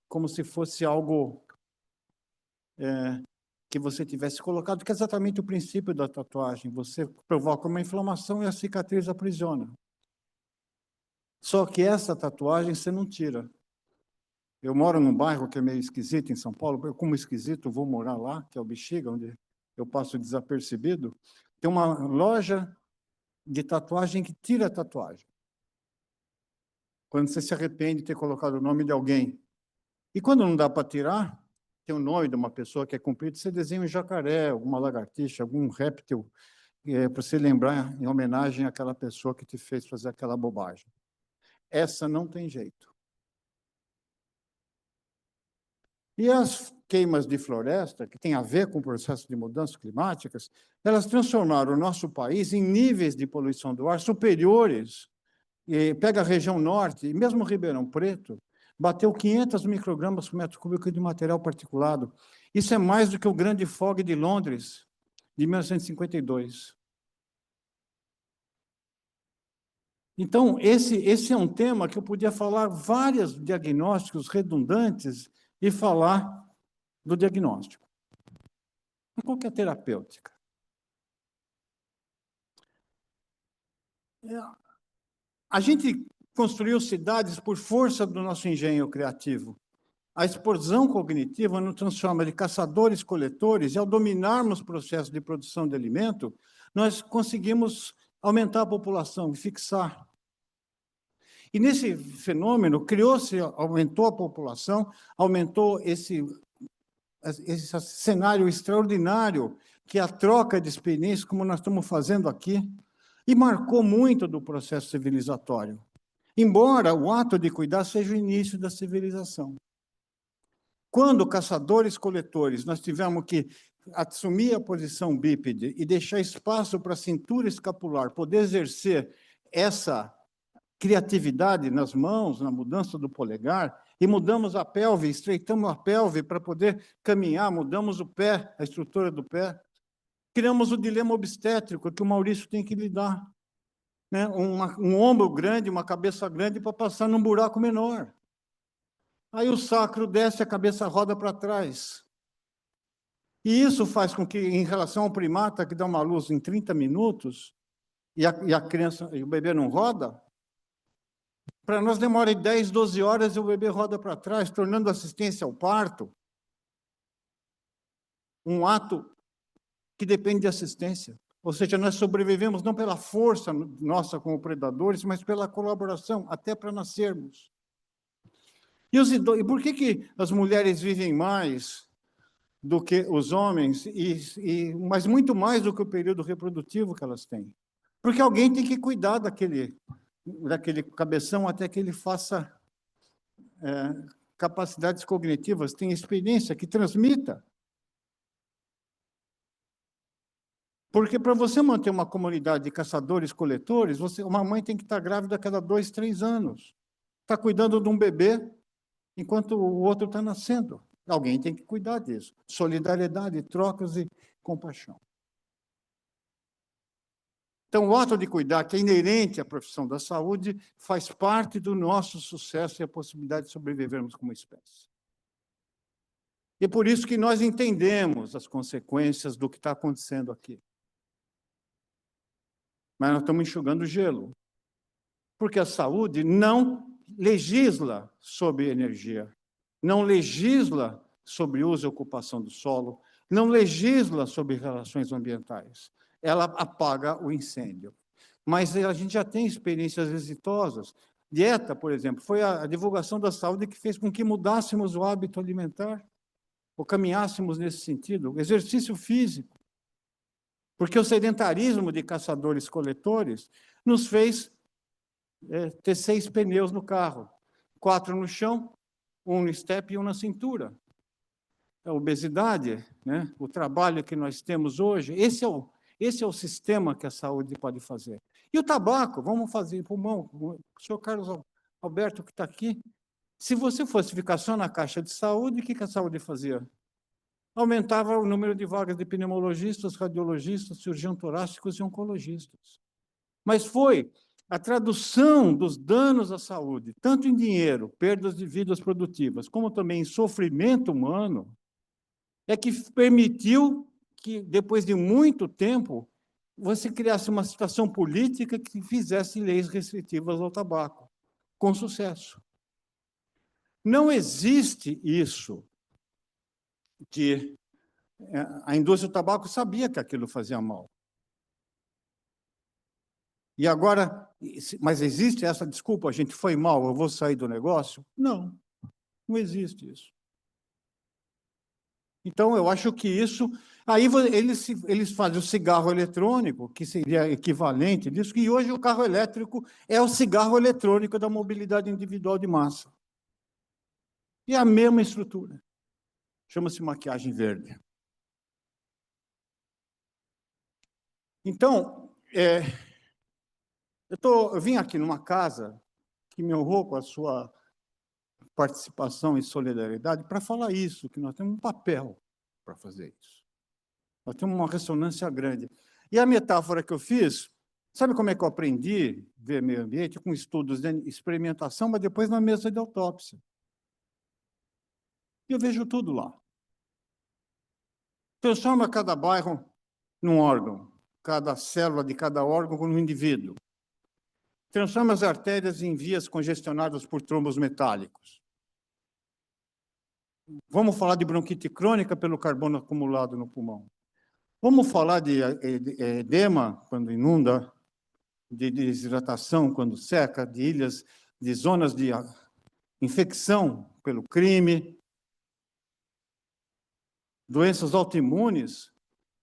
como se fosse algo que você tivesse colocado, que é exatamente o princípio da tatuagem. Você provoca uma inflamação e a cicatriz aprisiona. Só que essa tatuagem você não tira. Eu moro num bairro que é meio esquisito em São Paulo. Eu, como esquisito, vou morar lá, que é o Bexiga, onde eu passo desapercebido. Tem uma loja de tatuagem que tira a tatuagem. Quando você se arrepende de ter colocado o nome de alguém. E quando não dá para tirar, tem o nome de uma pessoa que é comprido, você desenha um jacaré, alguma lagartixa, algum réptil, para você lembrar em homenagem àquela pessoa que te fez fazer aquela bobagem. Essa não tem jeito. E as queimas de floresta, que tem a ver com o processo de mudanças climáticas, elas transformaram o nosso país em níveis de poluição do ar superiores. E pega a região norte, e mesmo Ribeirão Preto, bateu 500 microgramas por metro cúbico de material particulado. Isso é mais do que o grande fog de Londres, de 1952. Então, esse é um tema que eu podia falar vários diagnósticos redundantes e falar do diagnóstico. Em qualquer terapêutica. A gente construiu cidades por força do nosso engenho criativo. A explosão cognitiva nos transforma de caçadores-coletores, e ao dominarmos o processo de produção de alimento, nós conseguimos aumentar a população e fixar. E nesse fenômeno, aumentou a população, aumentou esse cenário extraordinário, que é a troca de experiências, como nós estamos fazendo aqui, e marcou muito do processo civilizatório. Embora o ato de cuidar seja o início da civilização. Quando caçadores-coletores, nós tivemos que assumir a posição bípede e deixar espaço para a cintura escapular poder exercer essa criatividade nas mãos, na mudança do polegar, e mudamos a pelve, estreitamos a pelve para poder caminhar, mudamos o pé, a estrutura do pé, criamos o dilema obstétrico que o Maurício tem que lidar. Né? Um ombro grande, uma cabeça grande para passar num buraco menor. Aí o sacro desce, a cabeça roda para trás. E isso faz com que, em relação ao primata que dá uma luz em 30 minutos, e a criança, e o bebê não roda, para nós demora 10, 12 horas e o bebê roda para trás, tornando a assistência ao parto um ato que depende de assistência. Ou seja, nós sobrevivemos não pela força nossa como predadores, mas pela colaboração, até para nascermos. E por que as mulheres vivem mais do que os homens, mas muito mais do que o período reprodutivo que elas têm? Porque alguém tem que cuidar daquele cabeção até que ele faça capacidades cognitivas, tenha experiência, que transmita. Porque para você manter uma comunidade de caçadores-coletores, uma mãe tem que estar grávida a cada 2, 3 anos. Está cuidando de um bebê enquanto o outro está nascendo. Alguém tem que cuidar disso. Solidariedade, trocas e compaixão. Então, o ato de cuidar, que é inerente à profissão da saúde, faz parte do nosso sucesso e a possibilidade de sobrevivermos como espécie. E por isso que nós entendemos as consequências do que está acontecendo aqui. Mas nós estamos enxugando gelo. Porque a saúde não legisla sobre energia, não legisla sobre uso e ocupação do solo, não legisla sobre relações ambientais. Ela apaga o incêndio. Mas a gente já tem experiências exitosas. Dieta, por exemplo, foi a divulgação da saúde que fez com que mudássemos o hábito alimentar, ou caminhássemos nesse sentido. Exercício físico. Porque o sedentarismo de caçadores-coletores nos fez ter 6 pneus no carro, 4 no chão, 1 no step e 1 na cintura. A obesidade, né? O trabalho que nós temos hoje, esse é o sistema que a saúde pode fazer. E o tabaco, vamos fazer pulmão. O senhor Carlos Alberto, que está aqui, se você fosse ficar só na caixa de saúde, o que a saúde fazia? Aumentava o número de vagas de pneumologistas, radiologistas, cirurgiões torácicos e oncologistas. Mas foi a tradução dos danos à saúde, tanto em dinheiro, perdas de vidas produtivas, como também em sofrimento humano, é que permitiu que, depois de muito tempo, você criasse uma situação política que fizesse leis restritivas ao tabaco, com sucesso. Não existe isso de... A indústria do tabaco sabia que aquilo fazia mal. E agora, mas existe essa desculpa, a gente foi mal, eu vou sair do negócio? Não, não existe isso. Então, eu acho que isso... Aí eles fazem o cigarro eletrônico, que seria equivalente disso, e hoje o carro elétrico é o cigarro eletrônico da mobilidade individual de massa. E é a mesma estrutura. Chama-se maquiagem verde. Então, eu vim aqui numa casa que me honrou com a sua participação e solidariedade para falar isso, que nós temos um papel para fazer isso. Nós temos uma ressonância grande. E a metáfora que eu fiz, sabe como é que eu aprendi a ver meio ambiente? Com estudos de experimentação, mas depois na mesa de autópsia. E eu vejo tudo lá. Transforma cada bairro num órgão, cada célula de cada órgão num indivíduo. transforma as artérias em vias congestionadas por trombos metálicos. Vamos falar de bronquite crônica pelo carbono acumulado no pulmão. Vamos falar de edema, quando inunda, de desidratação, quando seca, de ilhas, de zonas de infecção pelo crime, doenças autoimunes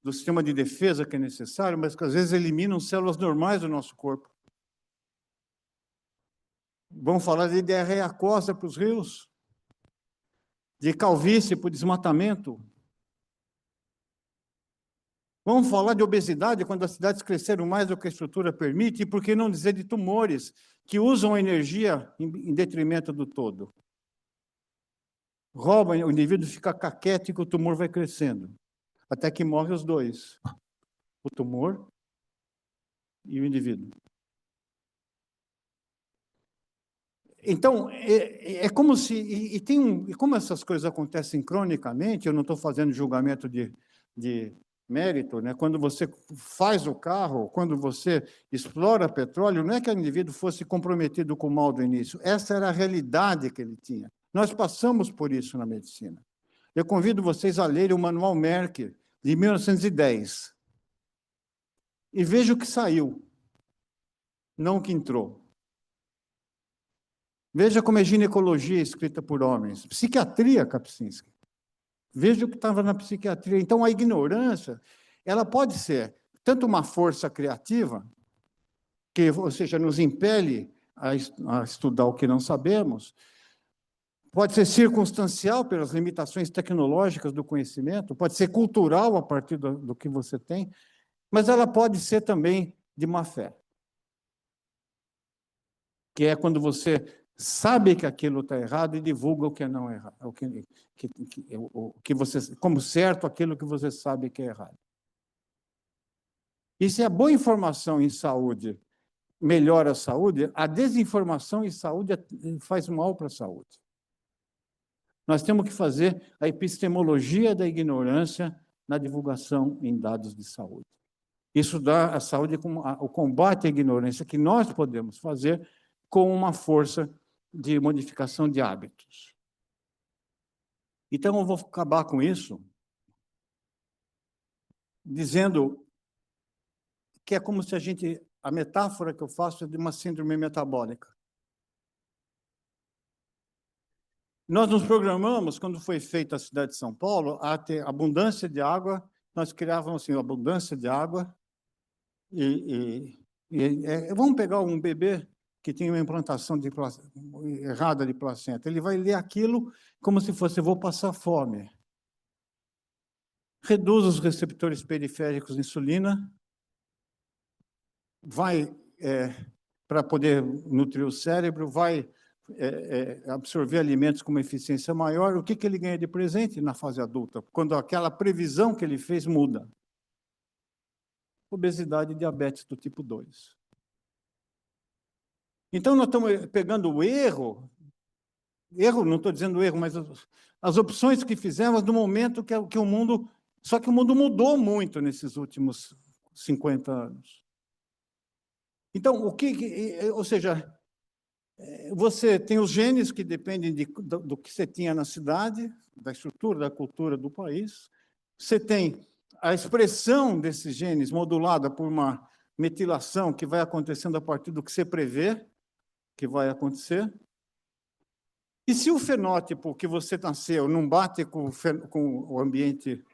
do sistema de defesa que é necessário, mas que às vezes eliminam células normais do nosso corpo. Vamos falar de diarreia aquosa para os rios, de calvície por desmatamento. Vamos falar de obesidade, quando as cidades cresceram mais do que a estrutura permite, e por que não dizer de tumores, que usam a energia em detrimento do todo. Roubam, o indivíduo fica caquético, o tumor vai crescendo, até que morre os dois, o tumor e o indivíduo. Então, é como se... E como essas coisas acontecem cronicamente, eu não estou fazendo julgamento de mérito, né? Quando você faz o carro, quando você explora petróleo, não é que o indivíduo fosse comprometido com o mal do início, essa era a realidade que ele tinha. Nós passamos por isso na medicina. Eu convido vocês a lerem o Manual Merck, de 1910, e vejam o que saiu, não o que entrou. Veja como é ginecologia escrita por homens. Psiquiatria, Kapczynski. Veja o que estava na psiquiatria. Então, a ignorância, ela pode ser tanto uma força criativa, que, ou seja, nos impele a estudar o que não sabemos, pode ser circunstancial pelas limitações tecnológicas do conhecimento, pode ser cultural a partir do que você tem, mas ela pode ser também de má fé. Que é quando você sabe que aquilo está errado e divulga o que não é errado, o que você, como certo aquilo que você sabe que é errado. E se a boa informação em saúde melhora a saúde, a desinformação em saúde faz mal para a saúde. Nós temos que fazer a epistemologia da ignorância na divulgação em dados de saúde. Isso dá à saúde o combate à ignorância que nós podemos fazer com uma força de modificação de hábitos. Então, eu vou acabar com isso dizendo que é como se a metáfora que eu faço é de uma síndrome metabólica. Nós nos programamos, quando foi feita a cidade de São Paulo, a ter abundância de água, nós criávamos assim, abundância de água, vamos pegar um bebê que tem uma implantação errada de placenta, ele vai ler aquilo como se fosse, vou passar fome. Reduz os receptores periféricos de insulina, vai para poder nutrir o cérebro, vai absorver alimentos com uma eficiência maior. O que ele ganha de presente na fase adulta? Quando aquela previsão que ele fez muda. Obesidade e diabetes do tipo 2. Então, nós estamos pegando o erro, não estou dizendo erro, mas as opções que fizemos no momento que o mundo... Só que o mundo mudou muito nesses últimos 50 anos. Então, ou seja, você tem os genes que dependem do que você tinha na cidade, da estrutura, da cultura do país. Você tem a expressão desses genes modulada por uma metilação que vai acontecendo a partir do que você prevê que vai acontecer. E se o fenótipo que você nasceu não bate com o ambiente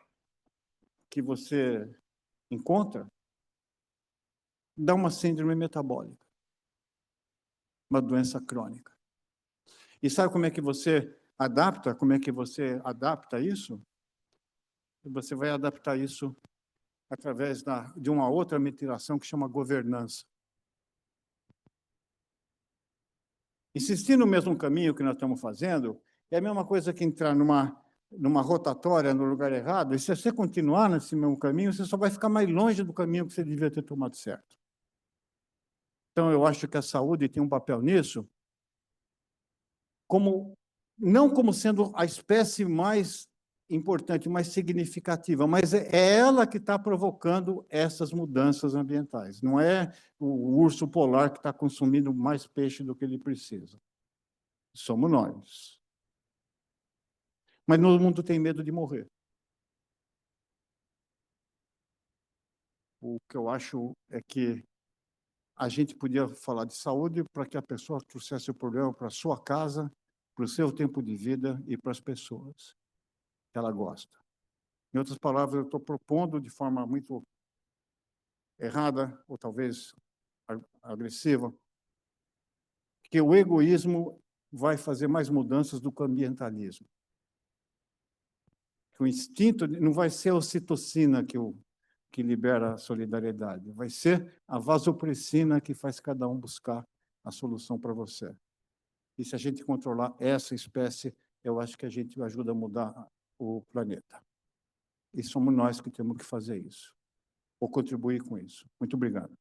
que você encontra, dá uma síndrome metabólica, uma doença crônica. E sabe como é que você adapta? Como é que você adapta isso? Você vai adaptar isso através de uma outra metilação que chama governança. Insistir no mesmo caminho que nós estamos fazendo é a mesma coisa que entrar numa rotatória no lugar errado, e se você continuar nesse mesmo caminho, você só vai ficar mais longe do caminho que você devia ter tomado certo. Então, eu acho que a saúde tem um papel nisso, não como sendo a espécie mais importante, mais significativa, mas é ela que está provocando essas mudanças ambientais. Não é o urso polar que está consumindo mais peixe do que ele precisa. Somos nós. Mas todo mundo tem medo de morrer. O que eu acho é que a gente podia falar de saúde para que a pessoa trouxesse o problema para a sua casa, para o seu tempo de vida e para as pessoas que ela gosta. Em outras palavras, eu estou propondo de forma muito errada, ou talvez agressiva, que o egoísmo vai fazer mais mudanças do que o ambientalismo. Que o instinto não vai ser a ocitocina que libera a solidariedade, vai ser a vasopressina que faz cada um buscar a solução para você. E se a gente controlar essa espécie, eu acho que a gente ajuda a mudar o planeta. E somos nós que temos que fazer isso, ou contribuir com isso. Muito obrigado.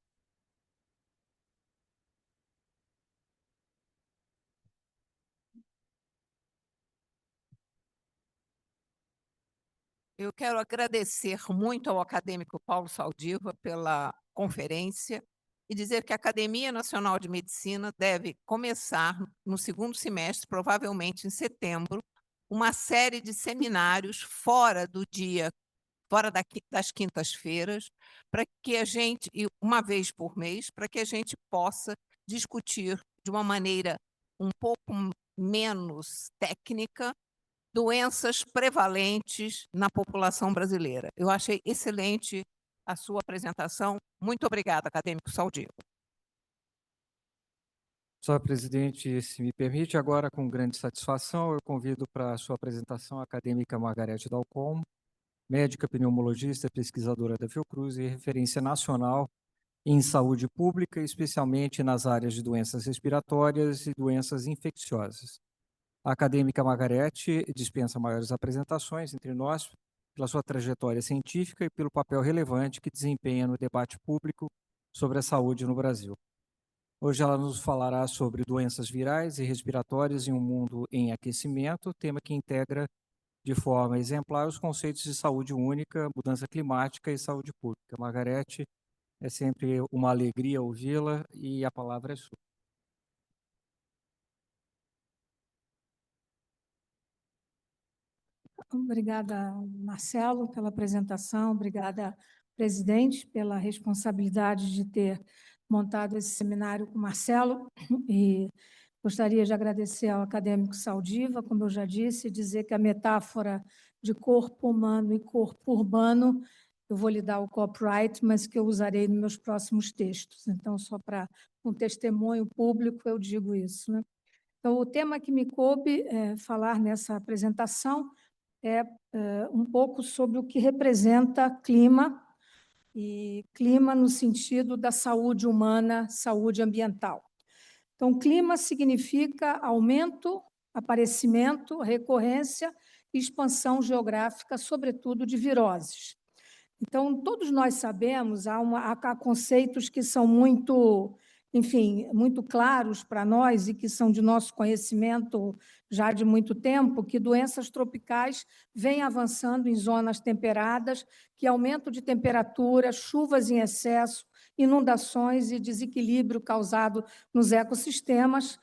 Eu quero agradecer muito ao acadêmico Paulo Saldiva pela conferência e dizer que a Academia Nacional de Medicina deve começar no segundo semestre, provavelmente em setembro, uma série de seminários fora das quintas-feiras, para que a gente, e uma vez por mês, para que a gente possa discutir de uma maneira um pouco menos técnica doenças prevalentes na população brasileira. Eu achei excelente a sua apresentação. Muito obrigada, acadêmico Saldiva. Senhor presidente, se me permite, agora com grande satisfação, eu convido para a sua apresentação a acadêmica Margarete Dalcom, médica pneumologista, pesquisadora da Fiocruz e referência nacional em saúde pública, especialmente nas áreas de doenças respiratórias e doenças infecciosas. A acadêmica Margarete dispensa maiores apresentações entre nós, pela sua trajetória científica e pelo papel relevante que desempenha no debate público sobre a saúde no Brasil. Hoje ela nos falará sobre doenças virais e respiratórias em um mundo em aquecimento, tema que integra de forma exemplar os conceitos de saúde única, mudança climática e saúde pública. Margarete, é sempre uma alegria ouvi-la e a palavra é sua. Obrigada, Marcelo, pela apresentação. Obrigada, presidente, pela responsabilidade de ter montado esse seminário com o Marcelo. E gostaria de agradecer ao acadêmico Saldiva, como eu já disse, dizer que a metáfora de corpo humano e corpo urbano, eu vou lhe dar o copyright, mas que eu usarei nos meus próximos textos. Então, só para um testemunho público, eu digo isso, né? Então, o tema que me coube falar nessa apresentação é um pouco sobre o que representa clima, e clima no sentido da saúde humana, saúde ambiental. Então, clima significa aumento, aparecimento, recorrência e expansão geográfica, sobretudo de viroses. Então, todos nós sabemos, há conceitos que são muito, enfim, muito claros para nós e que são de nosso conhecimento já de muito tempo, que doenças tropicais vêm avançando em zonas temperadas, que aumento de temperatura, chuvas em excesso, inundações e desequilíbrio causado nos ecossistemas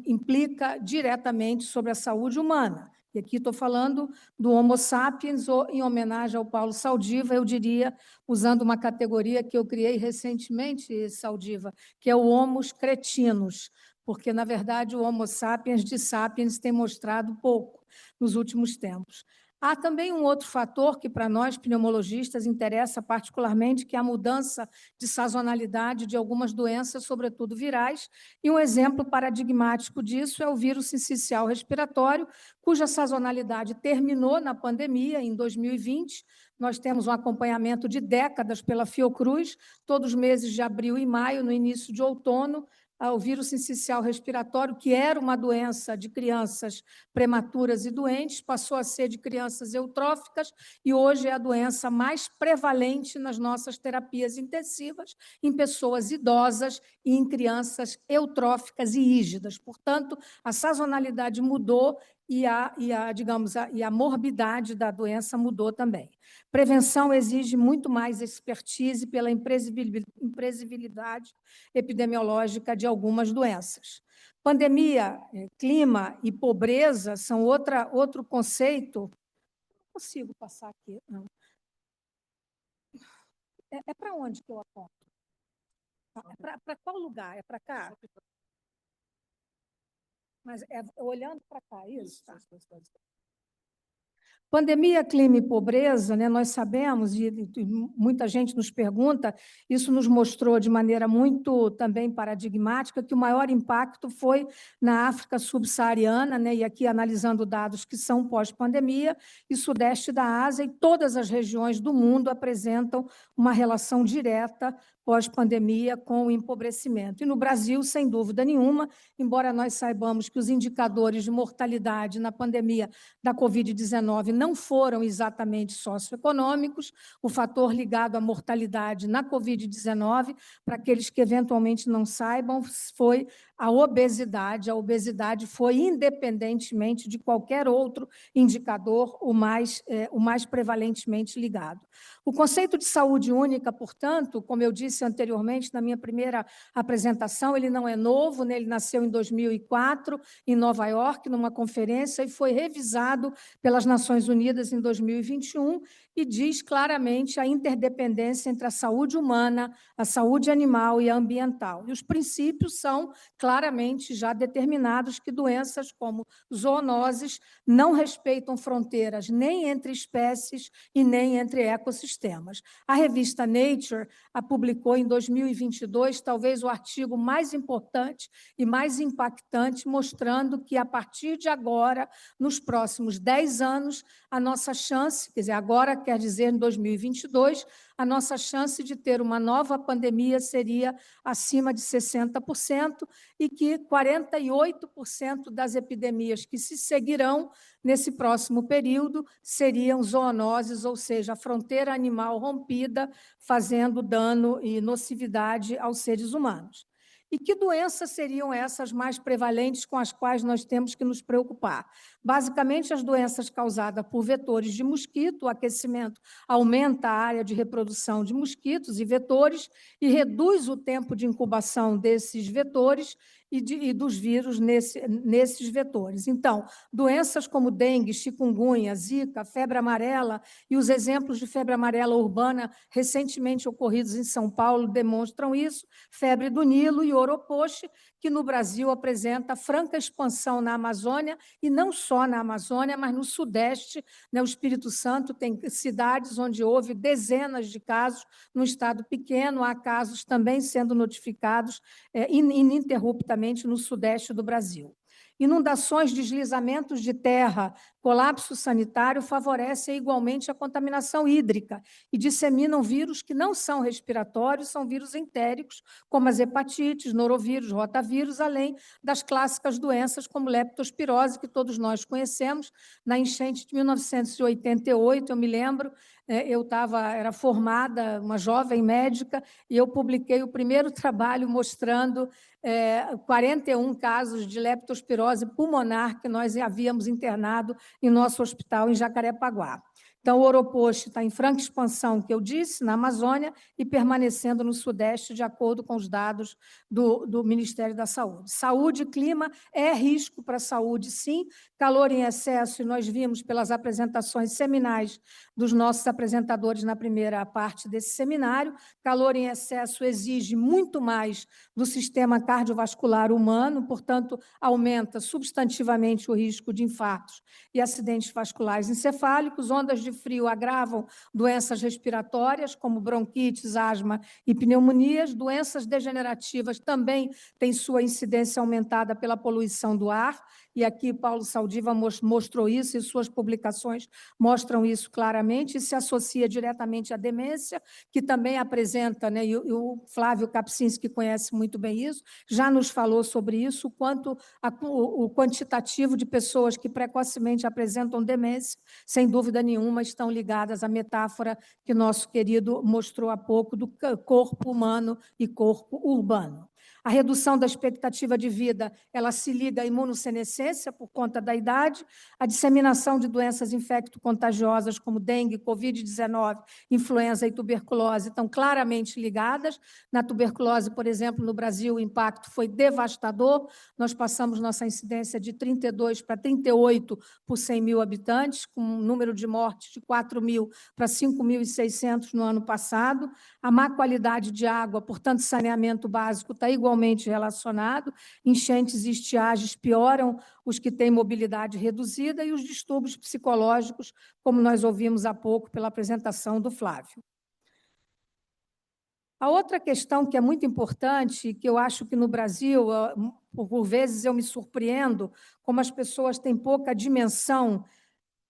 implica diretamente sobre a saúde humana. E aqui estou falando do Homo sapiens, ou em homenagem ao Paulo Saldiva, eu diria, usando uma categoria que eu criei recentemente, Saldiva, que é o Homo cretinos, porque, na verdade, o Homo sapiens de sapiens tem mostrado pouco nos últimos tempos. Há também um outro fator que, para nós, pneumologistas, interessa particularmente, que é a mudança de sazonalidade de algumas doenças, sobretudo virais, e um exemplo paradigmático disso é o vírus sincicial respiratório, cuja sazonalidade terminou na pandemia, em 2020. Nós temos um acompanhamento de décadas pela Fiocruz, todos os meses de abril e maio, no início de outono, o vírus sincicial respiratório, que era uma doença de crianças prematuras e doentes, passou a ser de crianças eutróficas e hoje é a doença mais prevalente nas nossas terapias intensivas em pessoas idosas e em crianças eutróficas e ígidas. Portanto, a sazonalidade mudou digamos, a morbidade da doença mudou também. Prevenção exige muito mais expertise pela imprevisibilidade epidemiológica de algumas doenças. Pandemia, clima e pobreza são outro conceito. Não consigo passar aqui, não. É para onde que eu aponto? É para qual lugar? É para cá? Mas é olhando para cá, isso? Tá. Pandemia, clima e pobreza, né, nós sabemos, e muita gente nos pergunta, isso nos mostrou de maneira muito também paradigmática que o maior impacto foi na África subsaariana, né, e aqui analisando dados que são pós-pandemia, e sudeste da Ásia, e todas as regiões do mundo apresentam uma relação direta pós-pandemia com o empobrecimento. E no Brasil, sem dúvida nenhuma, embora nós saibamos que os indicadores de mortalidade na pandemia da Covid-19 não foram exatamente socioeconômicos, o fator ligado à mortalidade na Covid-19, para aqueles que eventualmente não saibam, foi a obesidade. A obesidade foi, independentemente de qualquer outro indicador, o mais prevalentemente ligado. O conceito de saúde única, portanto, como eu disse anteriormente na minha primeira apresentação, ele não é novo, né? Ele nasceu em 2004, em Nova York, numa conferência, e foi revisado pelas Nações Unidas em 2021, e diz claramente a interdependência entre a saúde humana, a saúde animal e a ambiental. E os princípios são claramente já determinados que doenças como zoonoses não respeitam fronteiras nem entre espécies e nem entre ecossistemas. A revista Nature publicou em 2022 talvez o artigo mais importante e mais impactante, mostrando que, a partir de agora, nos próximos 10 anos, a nossa chance, quer dizer, agora quer dizer em 2022, a nossa chance de ter uma nova pandemia seria acima de 60%, e que 48% das epidemias que se seguirão nesse próximo período seriam zoonoses, ou seja, a fronteira animal rompida, fazendo dano e nocividade aos seres humanos. E que doenças seriam essas mais prevalentes com as quais nós temos que nos preocupar? Basicamente, as doenças causadas por vetores de mosquito. O aquecimento aumenta a área de reprodução de mosquitos e vetores e reduz o tempo de incubação desses vetores e dos vírus nesses vetores. Então, doenças como dengue, chikungunya, zika, febre amarela, e os exemplos de febre amarela urbana recentemente ocorridos em São Paulo demonstram isso, febre do Nilo e oropoche, que no Brasil apresenta franca expansão na Amazônia, e não só na Amazônia, mas no Sudeste, né? O Espírito Santo tem cidades onde houve dezenas de casos, num estado pequeno, há casos também sendo notificados ininterruptamente no Sudeste do Brasil. Inundações, deslizamentos de terra, colapso sanitário favorecem igualmente a contaminação hídrica e disseminam vírus que não são respiratórios, são vírus entéricos, como as hepatites, norovírus, rotavírus, além das clássicas doenças como leptospirose, que todos nós conhecemos. Na enchente de 1988, eu me lembro, era formada, uma jovem médica, e eu publiquei o primeiro trabalho mostrando 41 casos de leptospirose pulmonar que nós havíamos internado em nosso hospital em Jacarepaguá. Então, o oropoche está em franca expansão, que eu disse, na Amazônia, e permanecendo no Sudeste, de acordo com os dados do Ministério da Saúde. Saúde e clima é risco para a saúde, sim. Calor em excesso, e nós vimos pelas apresentações seminais dos nossos apresentadores na primeira parte desse seminário, calor em excesso exige muito mais do sistema cardiovascular humano, portanto, aumenta substantivamente o risco de infartos e acidentes vasculares encefálicos. Ondas de frio agravam doenças respiratórias, como bronquites, asma e pneumonias. Doenças degenerativas também têm sua incidência aumentada pela poluição do ar, e aqui Paulo Saldiva mostrou isso, e suas publicações mostram isso claramente, e se associa diretamente à demência, que também apresenta, né, e o Flávio Kapczynski conhece muito bem isso, já nos falou sobre isso, o quanto o quantitativo de pessoas que precocemente apresentam demência, sem dúvida nenhuma, estão ligadas à metáfora que nosso querido mostrou há pouco do corpo humano e corpo urbano. A redução da expectativa de vida, ela se liga à imunossenescência por conta da idade, a disseminação de doenças infecto-contagiosas como dengue, Covid-19, influenza e tuberculose estão claramente ligadas. Na tuberculose, por exemplo, no Brasil, o impacto foi devastador. Nós passamos nossa incidência de 32 para 38 por 100 mil habitantes, com um número de mortes de 4.000 para 5.600 no ano passado. A má qualidade de água, portanto, saneamento básico está igualmente relacionado. Enchentes e estiagens pioram os que têm mobilidade reduzida e os distúrbios psicológicos, como nós ouvimos há pouco pela apresentação do Flávio. A outra questão que é muito importante, que eu acho que no Brasil, por vezes eu me surpreendo, como as pessoas têm pouca dimensão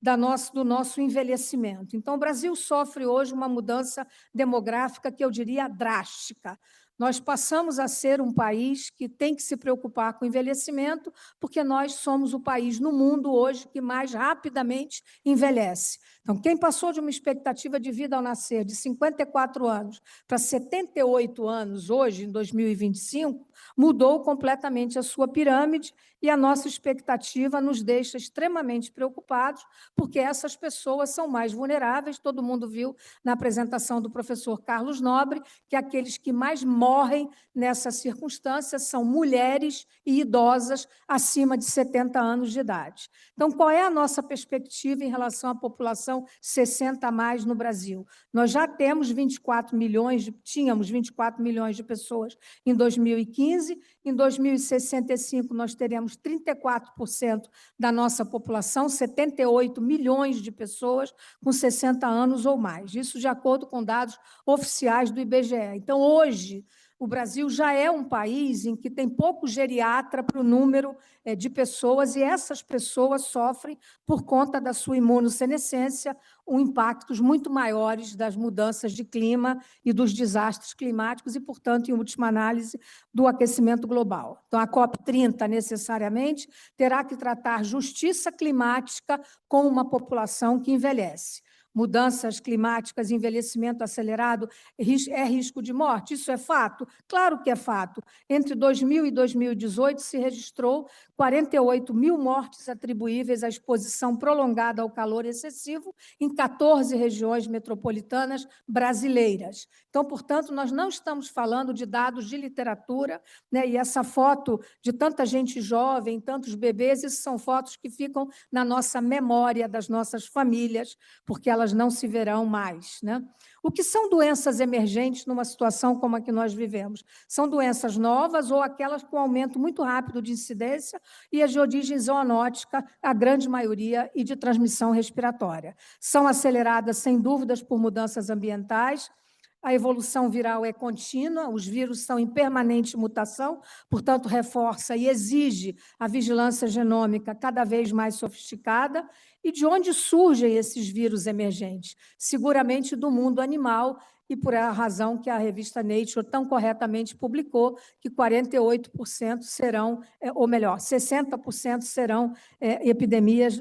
do nosso envelhecimento. Então, o Brasil sofre hoje uma mudança demográfica que eu diria drástica. Nós passamos a ser um país que tem que se preocupar com o envelhecimento, porque nós somos o país no mundo hoje que mais rapidamente envelhece. Então, quem passou de uma expectativa de vida ao nascer de 54 anos para 78 anos hoje, em 2025, mudou completamente a sua pirâmide e a nossa expectativa nos deixa extremamente preocupados, porque essas pessoas são mais vulneráveis. Todo mundo viu na apresentação do professor Carlos Nobre que aqueles que mais morrem nessa circunstância são mulheres e idosas acima de 70 anos de idade. Então, qual é a nossa perspectiva em relação à população 60 a mais no Brasil? Nós já temos tínhamos 24 milhões de pessoas em 2015, em 2065 nós teremos 34% da nossa população, 78 milhões de pessoas com 60 anos ou mais. Isso de acordo com dados oficiais do IBGE. Então, hoje, o Brasil já é um país em que tem pouco geriatra para o número de pessoas, e essas pessoas sofrem, por conta da sua imunossenescência, impactos muito maiores das mudanças de clima e dos desastres climáticos e, portanto, em última análise, do aquecimento global. Então, a COP30, necessariamente, terá que tratar justiça climática com uma população que envelhece. Mudanças climáticas, envelhecimento acelerado, é risco de morte? Isso é fato? Claro que é fato. Entre 2000 e 2018, se registrou 48 mil mortes atribuíveis à exposição prolongada ao calor excessivo em 14 regiões metropolitanas brasileiras. Então, portanto, nós não estamos falando de dados de literatura, né? E essa foto de tanta gente jovem, tantos bebês, isso são fotos que ficam na nossa memória das nossas famílias, porque elas não se verão mais, né? O que são doenças emergentes numa situação como a que nós vivemos? São doenças novas ou aquelas com aumento muito rápido de incidência e as de origem zoonótica, a grande maioria, e de transmissão respiratória. São aceleradas, sem dúvidas, por mudanças ambientais. A evolução viral é contínua, os vírus estão em permanente mutação, portanto, reforça e exige a vigilância genômica cada vez mais sofisticada. E de onde surgem esses vírus emergentes? Seguramente do mundo animal, e por a razão que a revista Nature tão corretamente publicou, que 48% serão, ou melhor, 60% serão epidemias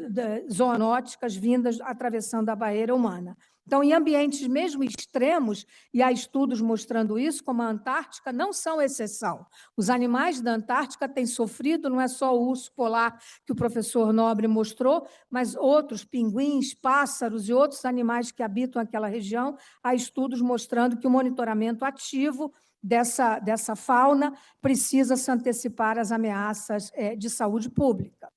zoonóticas vindas atravessando a barreira humana. Então, em ambientes mesmo extremos, e há estudos mostrando isso, como a Antártica, não são exceção. Os animais da Antártica têm sofrido, não é só o urso polar que o professor Nobre mostrou, mas outros pinguins, pássaros e outros animais que habitam aquela região. Há estudos mostrando que o monitoramento ativo dessa fauna precisa se antecipar às ameaças de saúde pública.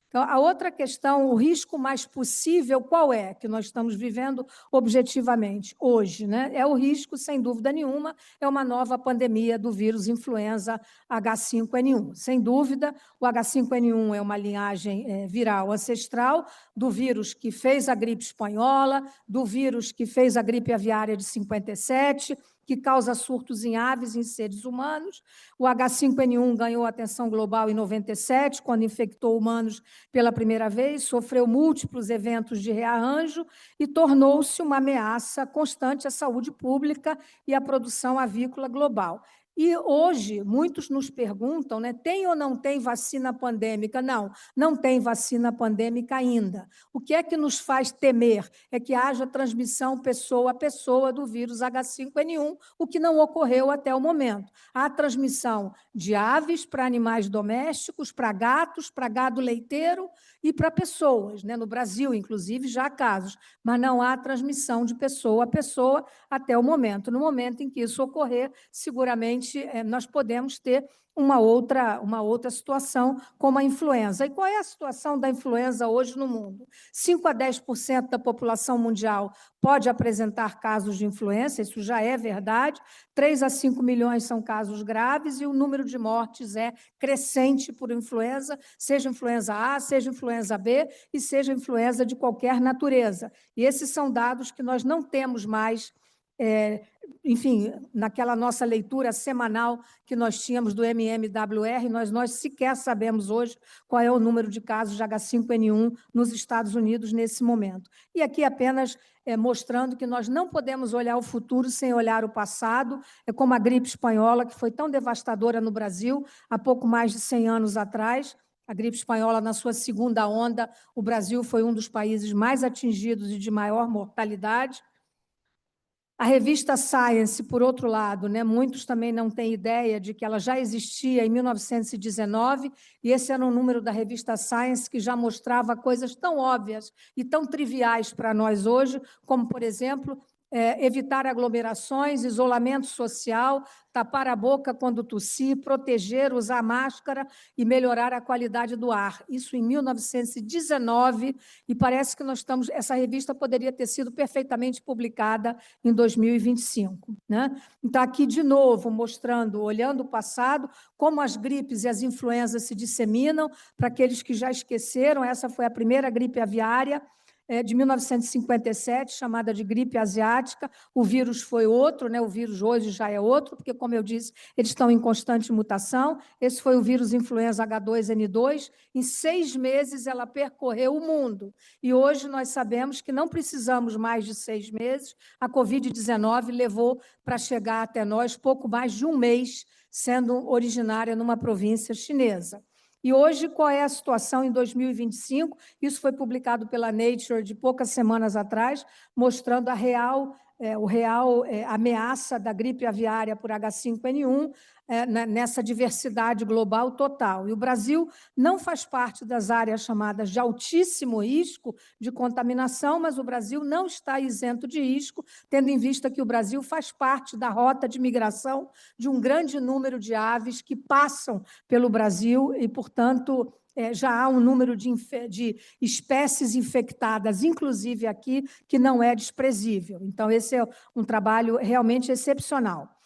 Então, a outra questão, o risco mais possível, qual é, que nós estamos vivendo objetivamente hoje, né? É o risco, sem dúvida nenhuma, é uma nova pandemia do vírus influenza H5N1. Sem dúvida, o H5N1 é uma linhagem viral ancestral do vírus que fez a gripe espanhola, do vírus que fez a gripe aviária de 57, que causa surtos em aves e em seres humanos. O H5N1 ganhou atenção global em 97, quando infectou humanos pela primeira vez, sofreu múltiplos eventos de rearranjo e tornou-se uma ameaça constante à saúde pública e à produção avícola global. E hoje, muitos nos perguntam, né, tem ou não tem vacina pandêmica? Não, não tem vacina pandêmica ainda. O que é que nos faz temer? É que haja transmissão pessoa a pessoa do vírus H5N1, o que não ocorreu até o momento. Há transmissão de aves para animais domésticos, para gatos, para gado leiteiro e para pessoas, né? No Brasil, inclusive, já há casos, mas não há transmissão de pessoa a pessoa até o momento. No momento em que isso ocorrer, seguramente nós podemos ter uma outra situação, como a influenza. E qual é a situação da influenza hoje no mundo? 5 a 10% da população mundial pode apresentar casos de influenza, isso já é verdade, 3 a 5 milhões são casos graves e o número de mortes é crescente por influenza, seja influenza A, seja influenza B e seja influenza de qualquer natureza. E esses são dados que nós não temos mais, enfim, naquela nossa leitura semanal que nós tínhamos do MMWR, nós sequer sabemos hoje qual é o número de casos de H5N1 nos Estados Unidos nesse momento. E aqui apenas mostrando que nós não podemos olhar o futuro sem olhar o passado, como a gripe espanhola, que foi tão devastadora no Brasil há pouco mais de 100 anos atrás. A gripe espanhola, na sua segunda onda, o Brasil foi um dos países mais atingidos e de maior mortalidade. A revista Science, por outro lado, né, muitos também não têm ideia de que ela já existia em 1919, e esse era um número da revista Science que já mostrava coisas tão óbvias e tão triviais para nós hoje, como, por exemplo, evitar aglomerações, isolamento social, tapar a boca quando tossir, proteger, usar máscara e melhorar a qualidade do ar. Isso em 1919, e parece que nós estamos... Essa revista poderia ter sido perfeitamente publicada em 2025. Né? Então, aqui, de novo, mostrando, olhando o passado, como as gripes e as influenzas se disseminam. Para aqueles que já esqueceram, essa foi a primeira gripe aviária, de 1957, chamada de gripe asiática. O vírus foi outro, né? O vírus hoje já é outro, porque, como eu disse, eles estão em constante mutação. Esse foi o vírus influenza H2N2. Em 6 meses, ela percorreu o mundo. E hoje nós sabemos que não precisamos mais de 6 meses. A Covid-19 levou para chegar até nós pouco mais de um mês, sendo originária numa província chinesa. E hoje, qual é a situação em 2025? Isso foi publicado pela Nature de poucas semanas atrás, mostrando a real ameaça da gripe aviária por H5N1 nessa diversidade global total. E o Brasil não faz parte das áreas chamadas de altíssimo risco de contaminação, mas o Brasil não está isento de risco, tendo em vista que o Brasil faz parte da rota de migração de um grande número de aves que passam pelo Brasil e, portanto, já há um número de espécies infectadas, inclusive aqui, que não é desprezível. Então, esse é um trabalho realmente excepcional.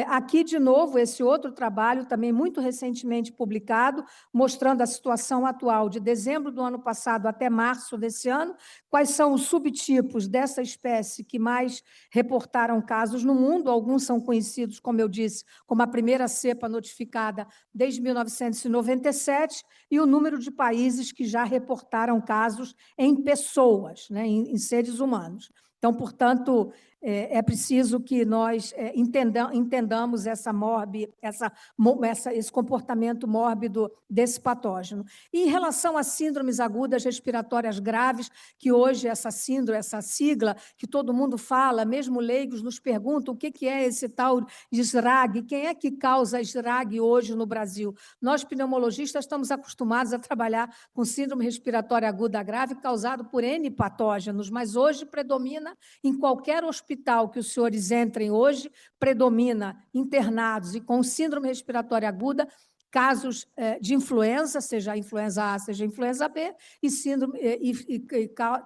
Aqui, de novo, esse outro trabalho, também muito recentemente publicado, mostrando a situação atual de dezembro do ano passado até março desse ano, quais são os subtipos dessa espécie que mais reportaram casos no mundo. Alguns são conhecidos, como eu disse, como a primeira cepa notificada desde 1997, e o número de países que já reportaram casos em pessoas, né, em seres humanos. Então, portanto, é preciso que nós entendamos esse comportamento mórbido desse patógeno. E em relação a síndromes agudas respiratórias graves, que hoje essa síndrome, essa sigla, que todo mundo fala, mesmo leigos nos perguntam o que é esse tal de SRAG, quem é que causa SRAG hoje no Brasil? Nós, pneumologistas, estamos acostumados a trabalhar com síndrome respiratória aguda grave causado por N patógenos, mas hoje predomina em qualquer hospital que os senhores entrem hoje, predomina internados e com síndrome respiratória aguda, casos de influenza, seja a influenza A, seja a influenza B, e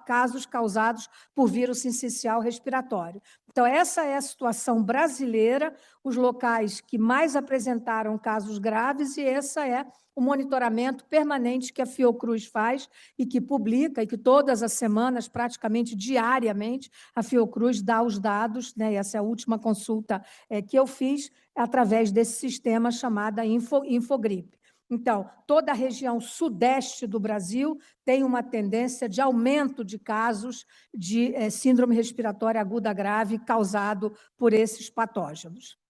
casos causados por vírus sincicial respiratório. Então, essa é a situação brasileira, os locais que mais apresentaram casos graves, e essa é o monitoramento permanente que a Fiocruz faz e que publica, e que todas as semanas, praticamente diariamente, a Fiocruz dá os dados, né? Essa é a última consulta que eu fiz, através desse sistema chamado Infogripe. Então, toda a região sudeste do Brasil tem uma tendência de aumento de casos de síndrome respiratória aguda grave causado por esses patógenos.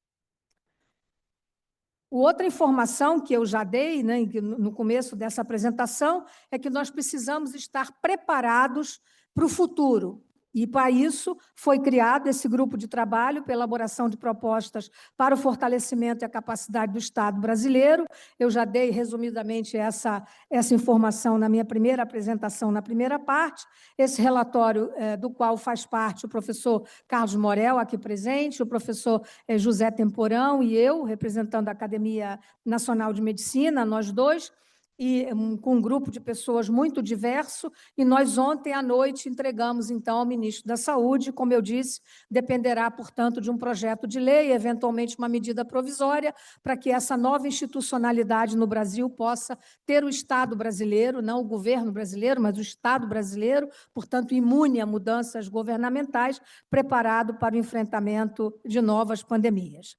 Outra informação que eu já dei, né, no começo dessa apresentação, é que nós precisamos estar preparados para o futuro. E, para isso, foi criado esse grupo de trabalho para elaboração de propostas para o fortalecimento e a capacidade do Estado brasileiro. Eu já dei, resumidamente, essa informação na minha primeira apresentação, na primeira parte. Esse relatório, do qual faz parte o professor Carlos Morel, aqui presente, o professor José Temporão e eu, representando a Academia Nacional de Medicina, nós dois, e com um grupo de pessoas muito diverso, e nós ontem à noite entregamos, então, ao ministro da Saúde. Como eu disse, dependerá, portanto, de um projeto de lei, eventualmente uma medida provisória, para que essa nova institucionalidade no Brasil possa ter o Estado brasileiro, não o governo brasileiro, mas o Estado brasileiro, portanto, imune a mudanças governamentais, preparado para o enfrentamento de novas pandemias.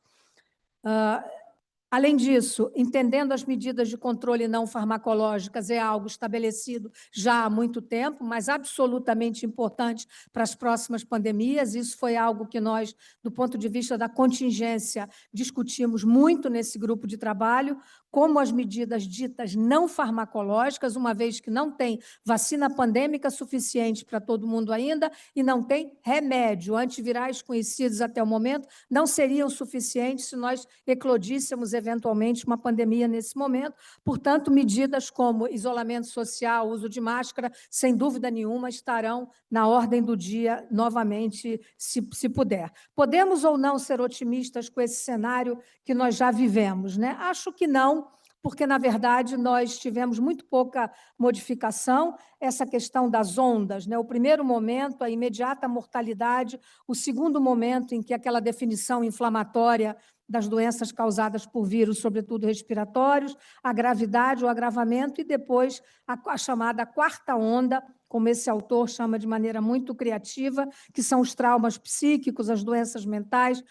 Além disso, entendendo as medidas de controle não farmacológicas, é algo estabelecido já há muito tempo, mas absolutamente importante para as próximas pandemias. Isso foi algo que nós, do ponto de vista da contingência, discutimos muito nesse grupo de trabalho, como as medidas ditas não farmacológicas, uma vez que não tem vacina pandêmica suficiente para todo mundo ainda e não tem remédio. Antivirais conhecidos até o momento não seriam suficientes se nós eclodíssemos eventualmente uma pandemia nesse momento. Portanto, medidas como isolamento social, uso de máscara, sem dúvida nenhuma, estarão na ordem do dia novamente, se puder. Podemos ou não ser otimistas com esse cenário que nós já vivemos, né? Acho que não, porque, na verdade, nós tivemos muito pouca modificação, essa questão das ondas, né? O primeiro momento, a imediata mortalidade, o segundo momento em que aquela definição inflamatória das doenças causadas por vírus, sobretudo respiratórios, a gravidade, o agravamento, e depois a chamada quarta onda, como esse autor chama de maneira muito criativa, que são os traumas psíquicos, as doenças mentais,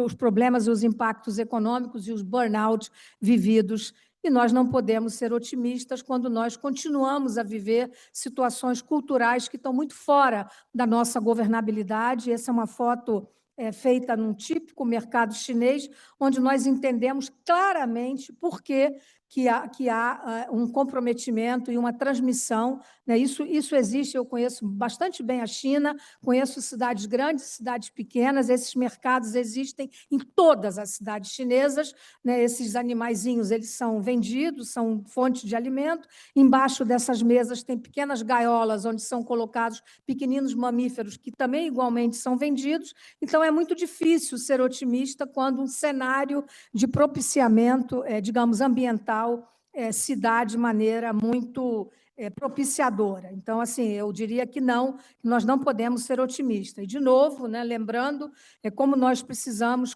os problemas e os impactos econômicos e os burnout vividos. E nós não podemos ser otimistas quando nós continuamos a viver situações culturais que estão muito fora da nossa governabilidade. Essa é uma foto feita num típico mercado chinês, onde nós entendemos claramente por que há um comprometimento e uma transmissão, né? Isso existe, eu conheço bastante bem a China, conheço cidades grandes, cidades pequenas, esses mercados existem em todas as cidades chinesas, né? Esses animaizinhos, eles são vendidos, são fonte de alimento, embaixo dessas mesas tem pequenas gaiolas onde são colocados pequeninos mamíferos que também igualmente são vendidos. Então, é muito difícil ser otimista quando um cenário de propiciamento, digamos, ambiental, se dá de maneira muito propiciadora. Então, assim, eu diria que não, que nós não podemos ser otimistas. E, de novo, né, lembrando como nós precisamos,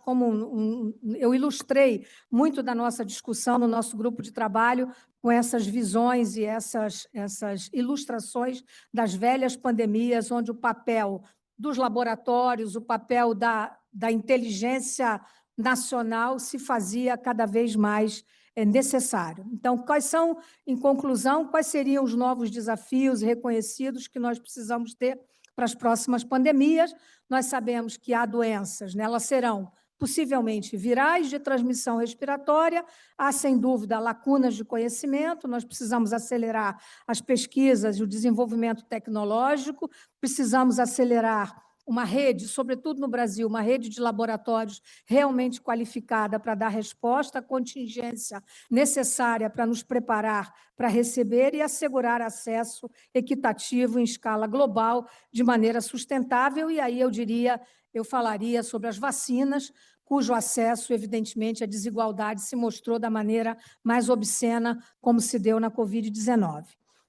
eu ilustrei muito da nossa discussão no nosso grupo de trabalho com essas visões e essas ilustrações das velhas pandemias, onde o papel dos laboratórios, o papel da inteligência nacional se fazia cada vez mais necessário. Então, em conclusão, quais seriam os novos desafios reconhecidos que nós precisamos ter para as próximas pandemias? Nós sabemos que há doenças, né? Elas serão possivelmente virais de transmissão respiratória, há, sem dúvida, lacunas de conhecimento, nós precisamos acelerar as pesquisas e o desenvolvimento tecnológico, precisamos acelerar uma rede, sobretudo no Brasil, uma rede de laboratórios realmente qualificada para dar resposta à contingência necessária para nos preparar para receber e assegurar acesso equitativo em escala global, de maneira sustentável. E aí eu falaria sobre as vacinas, cujo acesso, evidentemente, a desigualdade se mostrou da maneira mais obscena, como se deu na Covid-19.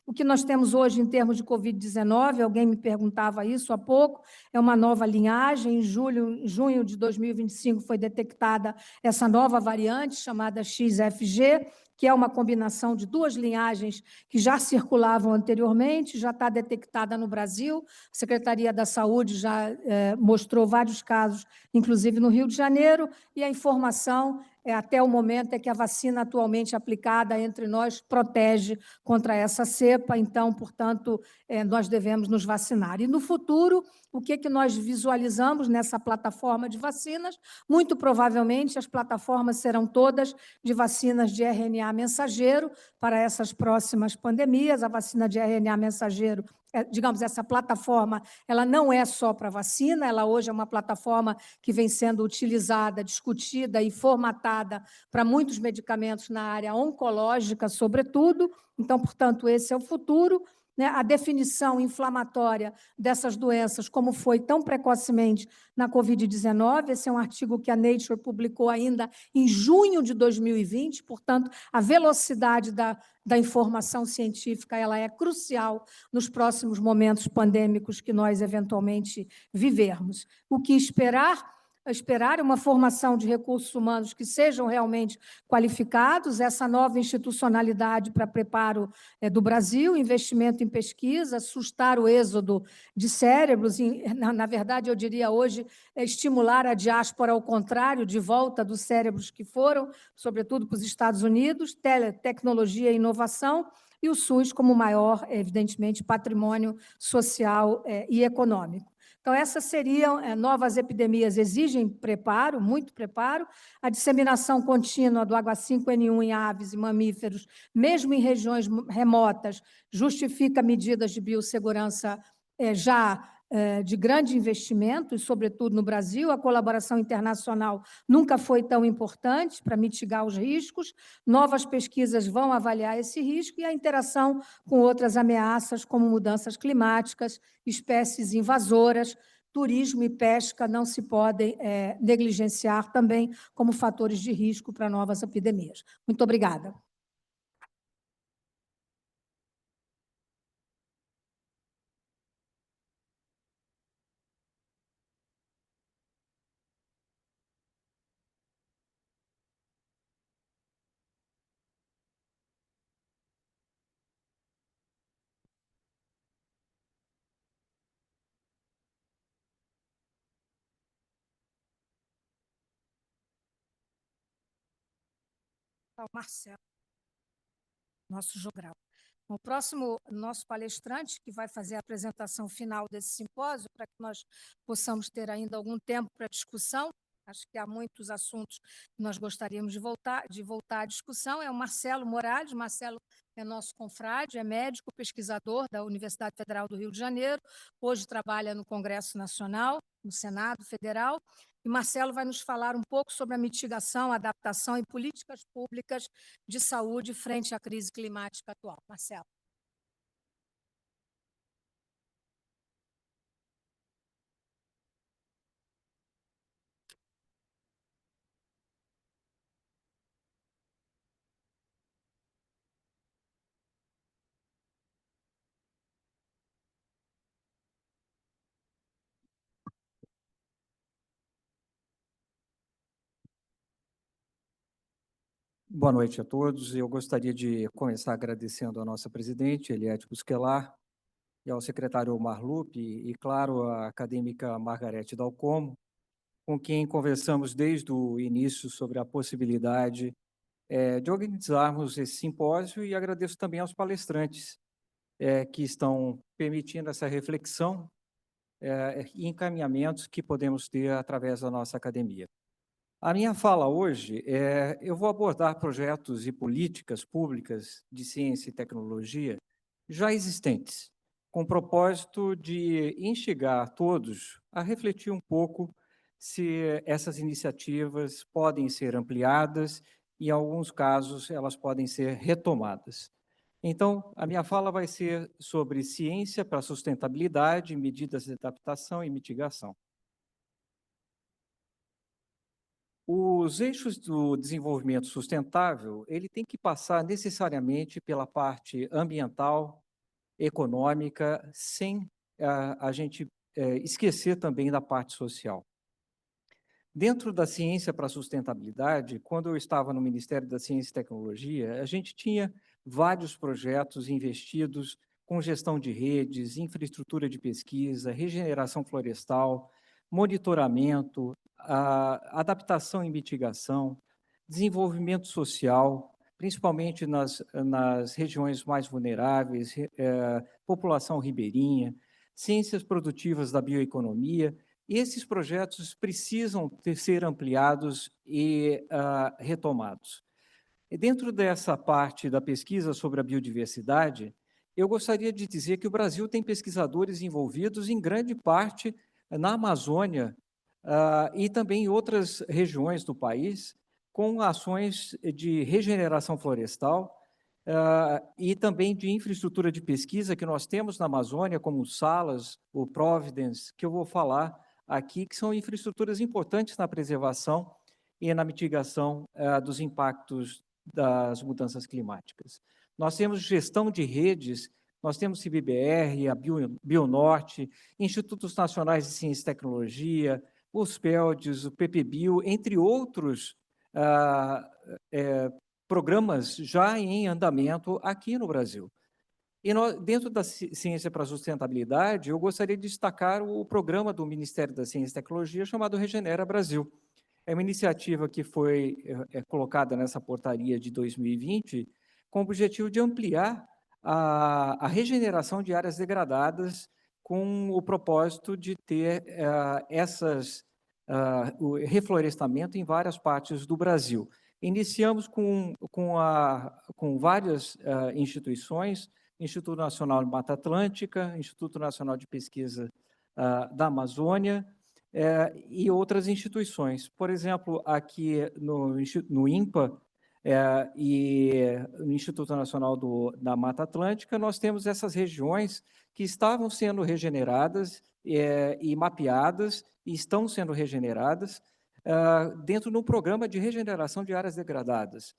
O que nós temos hoje em termos de Covid-19, alguém me perguntava isso há pouco, é uma nova linhagem. Em junho de 2025 foi detectada essa nova variante chamada XFG, que é uma combinação de duas linhagens que já circulavam anteriormente, já está detectada no Brasil. A Secretaria da Saúde já mostrou vários casos, inclusive no Rio de Janeiro, e a informação até o momento é que a vacina atualmente aplicada entre nós protege contra essa cepa, então, portanto, nós devemos nos vacinar. E no futuro, o que nós visualizamos nessa plataforma de vacinas? Muito provavelmente as plataformas serão todas de vacinas de RNA mensageiro para essas próximas pandemias. A vacina de RNA mensageiro, digamos, essa plataforma, ela não é só para vacina, ela hoje é uma plataforma que vem sendo utilizada, discutida e formatada para muitos medicamentos na área oncológica, sobretudo. Então, portanto, esse é o futuro. A definição inflamatória dessas doenças, como foi tão precocemente na Covid-19, esse é um artigo que a Nature publicou ainda em junho de 2020, portanto, a velocidade da informação científica ela é crucial nos próximos momentos pandêmicos que nós eventualmente vivermos. O que esperar uma formação de recursos humanos que sejam realmente qualificados, essa nova institucionalidade para preparo do Brasil, investimento em pesquisa, sustar o êxodo de cérebros, na verdade, eu diria hoje, estimular a diáspora ao contrário, de volta dos cérebros que foram, sobretudo para os Estados Unidos, tecnologia e inovação, e o SUS como maior, evidentemente, patrimônio social e econômico. Então, essas seriam novas epidemias, exigem preparo, muito preparo. A disseminação contínua do H5N1 em aves e mamíferos, mesmo em regiões remotas, justifica medidas de biossegurança de grande investimento, e, sobretudo, no Brasil. A colaboração internacional nunca foi tão importante para mitigar os riscos. Novas pesquisas vão avaliar esse risco e a interação com outras ameaças, como mudanças climáticas, espécies invasoras, turismo e pesca não se podem negligenciar também como fatores de risco para novas epidemias. Muito obrigada. O Marcelo, nosso jogral. O próximo, nosso palestrante, que vai fazer a apresentação final desse simpósio, para que nós possamos ter ainda algum tempo para discussão, acho que há muitos assuntos que nós gostaríamos de voltar à discussão, é o Marcelo Morales. Marcelo é nosso confrade, é médico, pesquisador da Universidade Federal do Rio de Janeiro, hoje trabalha no Congresso Nacional, no Senado Federal, e Marcelo vai nos falar um pouco sobre a mitigação, adaptação e políticas públicas de saúde frente à crise climática atual. Marcelo. Boa noite a todos. Eu gostaria de começar agradecendo à nossa presidente, Eliette Busquelar, e ao secretário Omar Lupe, e, claro, à acadêmica Margarete Dalcomo, com quem conversamos desde o início sobre a possibilidade de organizarmos esse simpósio, e agradeço também aos palestrantes que estão permitindo essa reflexão e encaminhamentos que podemos ter através da nossa academia. A minha fala hoje eu vou abordar projetos e políticas públicas de ciência e tecnologia já existentes, com o propósito de instigar todos a refletir um pouco se essas iniciativas podem ser ampliadas e, em alguns casos, elas podem ser retomadas. Então, a minha fala vai ser sobre ciência para sustentabilidade, medidas de adaptação e mitigação. Os eixos do desenvolvimento sustentável, ele tem que passar necessariamente pela parte ambiental, econômica, sem a gente esquecer também da parte social. Dentro da ciência para a sustentabilidade, quando eu estava no Ministério da Ciência e Tecnologia, a gente tinha vários projetos investidos com gestão de redes, infraestrutura de pesquisa, regeneração florestal, monitoramento, adaptação e mitigação, desenvolvimento social, principalmente nas regiões mais vulneráveis, população ribeirinha, ciências produtivas da bioeconomia. Esses projetos precisam ser ampliados e retomados. E dentro dessa parte da pesquisa sobre a biodiversidade, eu gostaria de dizer que o Brasil tem pesquisadores envolvidos em grande parte na Amazônia e também em outras regiões do país, com ações de regeneração florestal e também de infraestrutura de pesquisa que nós temos na Amazônia, como o Salas, o Providence, que eu vou falar aqui, que são infraestruturas importantes na preservação e na mitigação dos impactos das mudanças climáticas. Nós temos gestão de redes, nós temos CIBBR, a Bionorte, Institutos Nacionais de Ciência e Tecnologia, os PELDs, o PPBio, entre outros programas já em andamento aqui no Brasil. E dentro da Ciência para a Sustentabilidade, eu gostaria de destacar o programa do Ministério da Ciência e Tecnologia chamado Regenera Brasil. É uma iniciativa que foi colocada nessa portaria de 2020 com o objetivo de ampliar a regeneração de áreas degradadas com o propósito de ter o reflorestamento em várias partes do Brasil. Iniciamos com várias instituições, Instituto Nacional de Mata Atlântica, Instituto Nacional de Pesquisa da Amazônia, e outras instituições. Por exemplo, aqui no INPA e no Instituto Nacional da Mata Atlântica, nós temos essas regiões que estavam sendo regeneradas e mapeadas, e estão sendo regeneradas dentro de um programa de regeneração de áreas degradadas,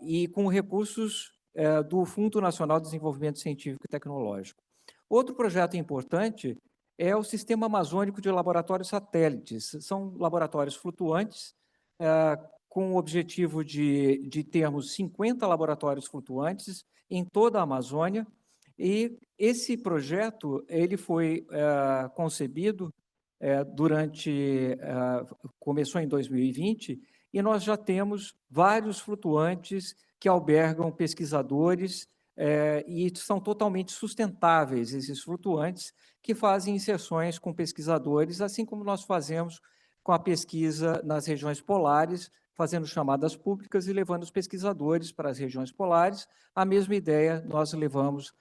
e com recursos do Fundo Nacional de Desenvolvimento Científico e Tecnológico. Outro projeto importante é o Sistema Amazônico de Laboratórios Satélites. São laboratórios flutuantes, com o objetivo de termos 50 laboratórios flutuantes em toda a Amazônia, e esse projeto ele foi concebido começou em 2020, e nós já temos vários flutuantes que albergam pesquisadores e são totalmente sustentáveis, esses flutuantes, que fazem inserções com pesquisadores, assim como nós fazemos com a pesquisa nas regiões polares, fazendo chamadas públicas e levando os pesquisadores para as regiões polares. A mesma ideia nós levamos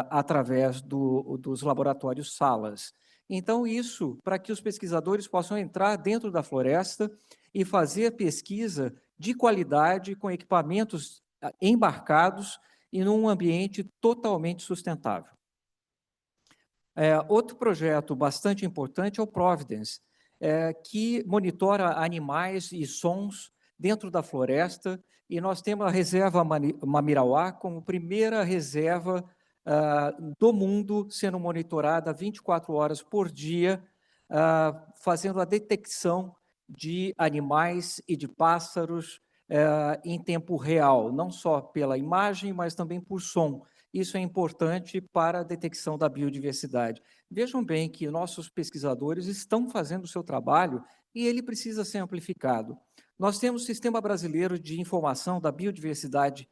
através dos laboratórios Salas. Então, isso para que os pesquisadores possam entrar dentro da floresta e fazer pesquisa de qualidade com equipamentos embarcados e num ambiente totalmente sustentável. Outro projeto bastante importante é o Providence, que monitora animais e sons dentro da floresta, e nós temos a reserva Mamirauá como primeira reserva do mundo sendo monitorada 24 horas por dia, fazendo a detecção de animais e de pássaros em tempo real, não só pela imagem, mas também por som. Isso é importante para a detecção da biodiversidade. Vejam bem que nossos pesquisadores estão fazendo o seu trabalho e ele precisa ser amplificado. Nós temos o Sistema Brasileiro de Informação da Biodiversidade,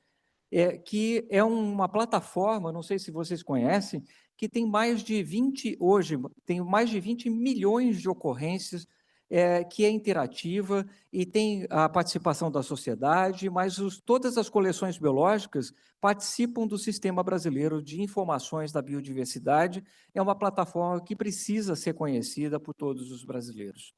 que é uma plataforma, não sei se vocês conhecem, que tem hoje tem mais de 20 milhões de ocorrências, que é interativa e tem a participação da sociedade, mas todas as coleções biológicas participam do Sistema Brasileiro de Informações da Biodiversidade. É uma plataforma que precisa ser conhecida por todos os brasileiros.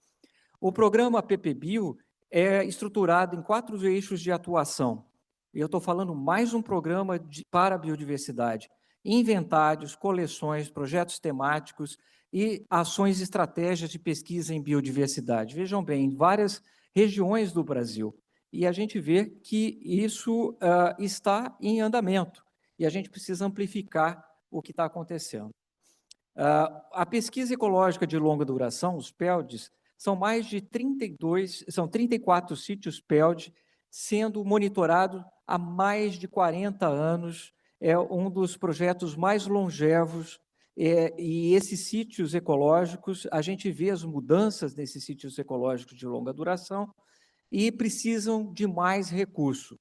O programa PPBio é estruturado em 4 eixos de atuação. Eu estou falando mais um programa para a biodiversidade: inventários, coleções, projetos temáticos e ações e estratégias de pesquisa em biodiversidade. Vejam bem, em várias regiões do Brasil. E a gente vê que isso está em andamento, e a gente precisa amplificar o que está acontecendo. A pesquisa ecológica de longa duração, os PELDs, são mais de 34 sítios PELD sendo monitorado há mais de 40 anos, é um dos projetos mais longevos, e esses sítios ecológicos, a gente vê as mudanças nesses sítios ecológicos de longa duração, e precisam de mais recurso.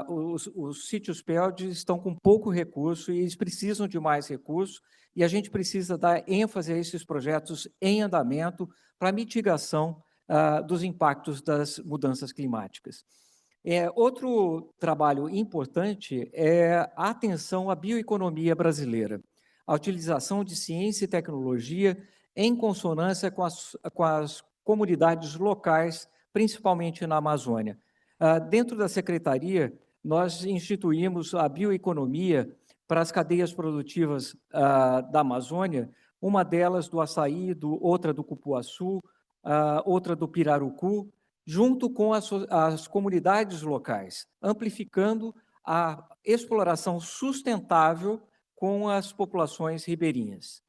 Os sítios PELD estão com pouco recurso e eles precisam de mais recurso, e a gente precisa dar ênfase a esses projetos em andamento para mitigação dos impactos das mudanças climáticas. Outro trabalho importante é a atenção à bioeconomia brasileira, a utilização de ciência e tecnologia em consonância com as comunidades locais, principalmente na Amazônia. Dentro da Secretaria, nós instituímos a bioeconomia para as cadeias produtivas da Amazônia, uma delas do açaí, outra do cupuaçu, outra do pirarucu, junto com as comunidades locais, amplificando a exploração sustentável com as populações ribeirinhas.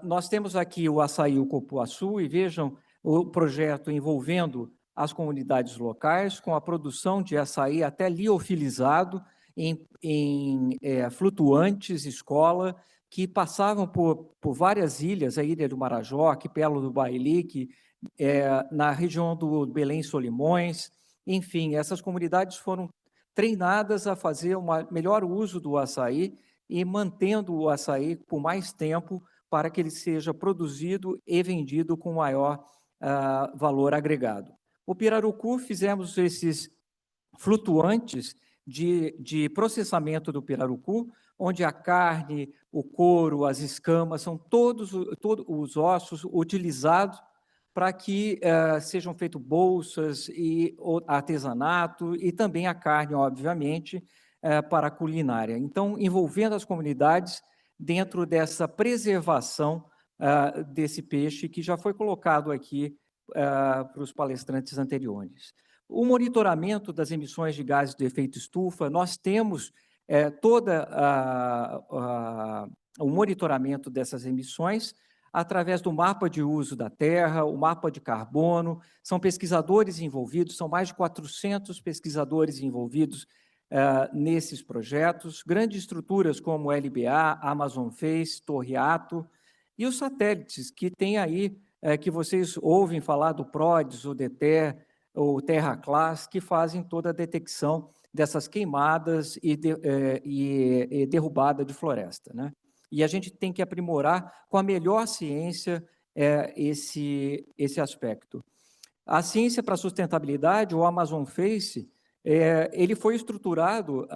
Nós temos aqui o açaí e o cupuaçu, e vejam o projeto envolvendo as comunidades locais, com a produção de açaí até liofilizado em flutuantes escola, que passavam por várias ilhas, a Ilha do Marajó, Arquipélago do Bailique, na região do Belém Solimões, enfim, essas comunidades foram treinadas a fazer um melhor uso do açaí e mantendo o açaí por mais tempo para que ele seja produzido e vendido com maior valor agregado. O pirarucu, fizemos esses flutuantes de processamento do pirarucu, onde a carne, o couro, as escamas, são todos os ossos utilizados para que sejam feitas bolsas e artesanato, e também a carne, obviamente, para a culinária. Então, envolvendo as comunidades dentro dessa preservação desse peixe, que já foi colocado aqui para os palestrantes anteriores. O monitoramento das emissões de gases de efeito estufa, nós temos o monitoramento dessas emissões através do mapa de uso da terra, o mapa de carbono, são pesquisadores envolvidos, são mais de 400 pesquisadores envolvidos nesses projetos, grandes estruturas como LBA, Amazon Face, Torre Ato, e os satélites que tem aí, que vocês ouvem falar do PRODES, o DETER, o TerraClass, que fazem toda a detecção dessas queimadas e derrubada de floresta, né? E a gente tem que aprimorar com a melhor ciência esse aspecto. A ciência para a sustentabilidade, o Amazon Face, ele foi estruturado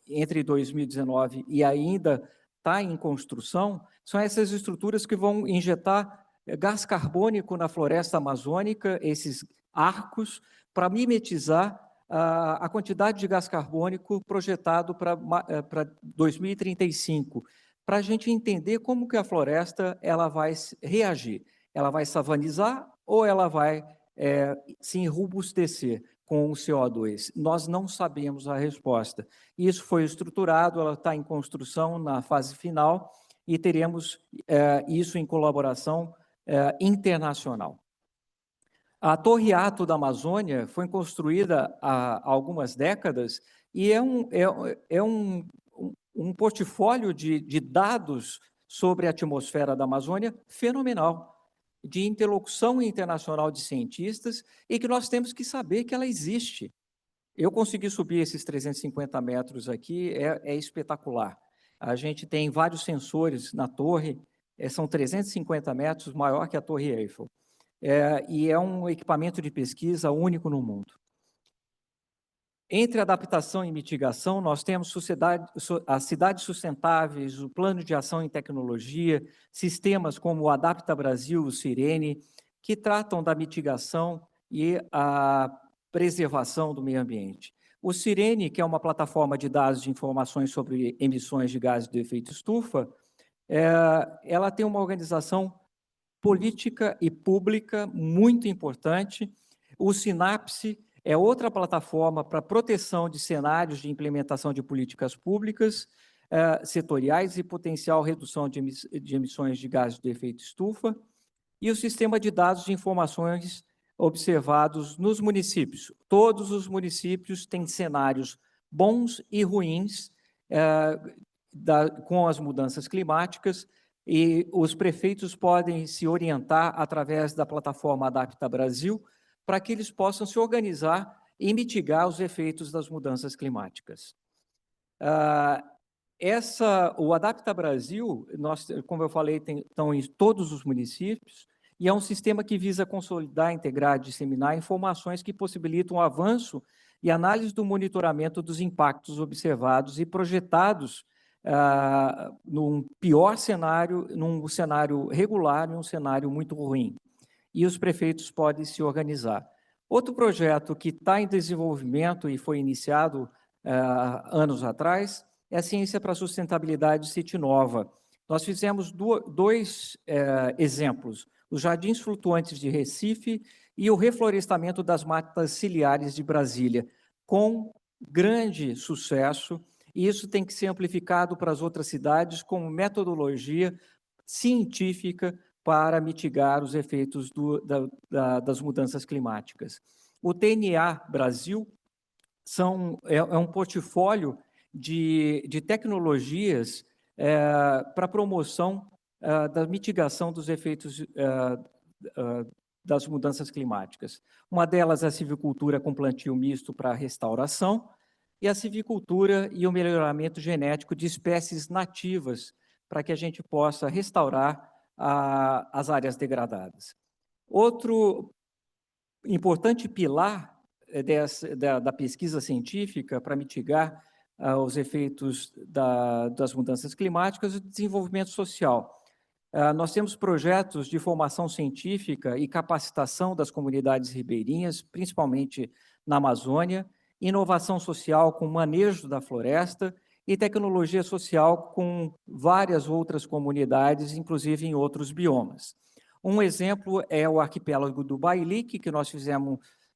entre 2019 e ainda está em construção. São essas estruturas que vão injetar gás carbônico na floresta amazônica, esses arcos, para mimetizar a quantidade de gás carbônico projetado para 2035, para a gente entender como que a floresta ela vai reagir. Ela vai savanizar ou ela vai se enrobustecer com o CO2? Nós não sabemos a resposta. Isso foi estruturado, ela está em construção na fase final e teremos isso em colaboração internacional. A Torre Ato da Amazônia foi construída há algumas décadas e é um portfólio de dados sobre a atmosfera da Amazônia fenomenal, de interlocução internacional de cientistas, e que nós temos que saber que ela existe. Eu consegui subir esses 350 metros aqui, é espetacular. A gente tem vários sensores na torre, são 350 metros, maior que a Torre Eiffel. E é um equipamento de pesquisa único no mundo. Entre adaptação e mitigação, nós temos as cidades sustentáveis, o plano de ação em tecnologia, sistemas como o Adapta Brasil, o Sirene, que tratam da mitigação e a preservação do meio ambiente. O Sirene, que é uma plataforma de dados de informações sobre emissões de gases de efeito estufa, ela tem uma organização política e pública muito importante. O Sinapse é outra plataforma para proteção de cenários de implementação de políticas públicas setoriais e potencial redução de emissões de gases de efeito estufa. E o sistema de dados de informações observados nos municípios. Todos os municípios têm cenários bons e ruins com as mudanças climáticas, e os prefeitos podem se orientar através da plataforma Adapta Brasil para que eles possam se organizar e mitigar os efeitos das mudanças climáticas. O Adapta Brasil, como eu falei, estão em todos os municípios, e é um sistema que visa consolidar, integrar, disseminar informações que possibilitam o avanço e análise do monitoramento dos impactos observados e projetados num pior cenário, num cenário regular e um cenário muito ruim. E os prefeitos podem se organizar. Outro projeto que está em desenvolvimento e foi iniciado anos atrás é a Ciência para a Sustentabilidade City Nova. Nós fizemos dois exemplos, os Jardins Flutuantes de Recife e o reflorestamento das matas ciliares de Brasília, com grande sucesso, e isso tem que ser amplificado para as outras cidades como metodologia científica para mitigar os efeitos das mudanças climáticas. O TNA Brasil é um portfólio de tecnologias para promoção da mitigação dos efeitos das mudanças climáticas. Uma delas é a civicultura com plantio misto para restauração e a civicultura e o melhoramento genético de espécies nativas para que a gente possa restaurar as áreas degradadas. Outro importante pilar da pesquisa científica para mitigar os efeitos das mudanças climáticas é o desenvolvimento social. Nós temos projetos de formação científica e capacitação das comunidades ribeirinhas, principalmente na Amazônia, inovação social com manejo da floresta e tecnologia social com várias outras comunidades, inclusive em outros biomas. Um exemplo é o arquipélago do Bailique, que nós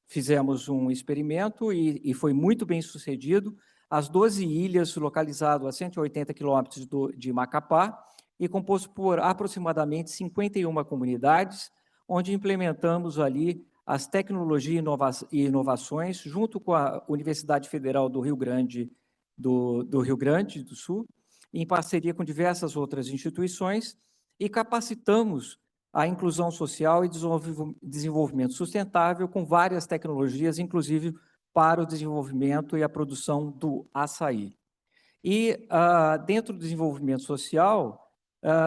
fizemos um experimento e foi muito bem sucedido. As 12 ilhas, localizado a 180 quilômetros de Macapá, e composto por aproximadamente 51 comunidades, onde implementamos ali as tecnologias e inovações, junto com a Universidade Federal do Rio Grande do Sul, em parceria com diversas outras instituições, e capacitamos a inclusão social e desenvolvimento sustentável com várias tecnologias, inclusive para o desenvolvimento e a produção do açaí. E, dentro do desenvolvimento social,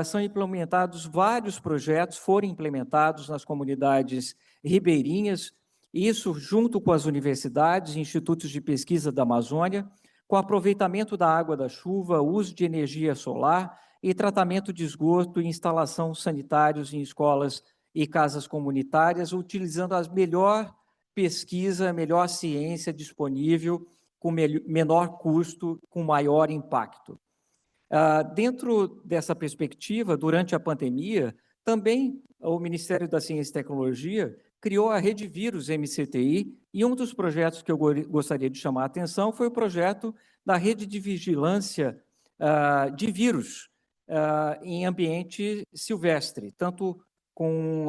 são implementados vários projetos, foram implementados nas comunidades ribeirinhas, isso junto com as universidades e institutos de pesquisa da Amazônia, com aproveitamento da água da chuva, uso de energia solar e tratamento de esgoto e instalação sanitários em escolas e casas comunitárias, utilizando a melhor pesquisa, a melhor ciência disponível, com menor custo, com maior impacto. Dentro dessa perspectiva, durante a pandemia, também o Ministério da Ciência e Tecnologia criou a Rede Vírus MCTI, e um dos projetos que eu gostaria de chamar a atenção foi o projeto da Rede de Vigilância de Vírus em ambiente silvestre, tanto com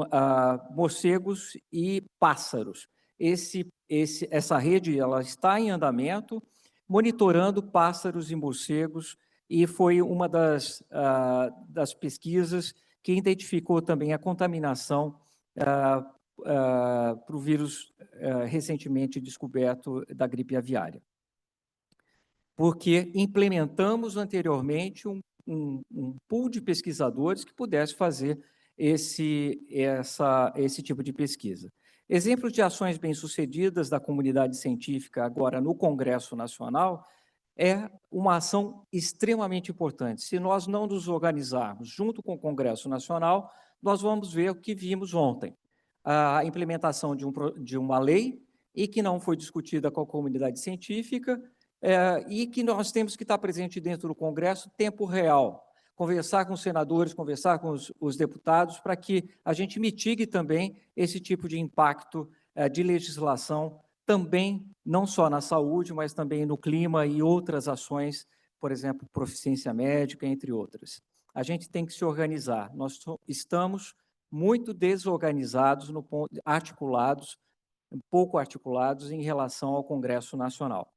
morcegos e pássaros. Essa rede ela está em andamento, monitorando pássaros e morcegos, e foi uma das pesquisas que identificou também a contaminação para o vírus recentemente descoberto da gripe aviária. Porque implementamos anteriormente um pool de pesquisadores que pudesse fazer esse tipo de pesquisa. Exemplos de ações bem-sucedidas da comunidade científica agora no Congresso Nacional é uma ação extremamente importante. Se nós não nos organizarmos junto com o Congresso Nacional, nós vamos ver o que vimos ontem. A implementação de uma lei e que não foi discutida com a comunidade científica e que nós temos que estar presente dentro do Congresso em tempo real, conversar com os senadores, conversar com os deputados, para que a gente mitigue também esse tipo de impacto de legislação, também não só na saúde, mas também no clima e outras ações, por exemplo, proficiência médica, entre outras. A gente tem que se organizar. Nós estamos muito desorganizados, pouco articulados em relação ao Congresso Nacional.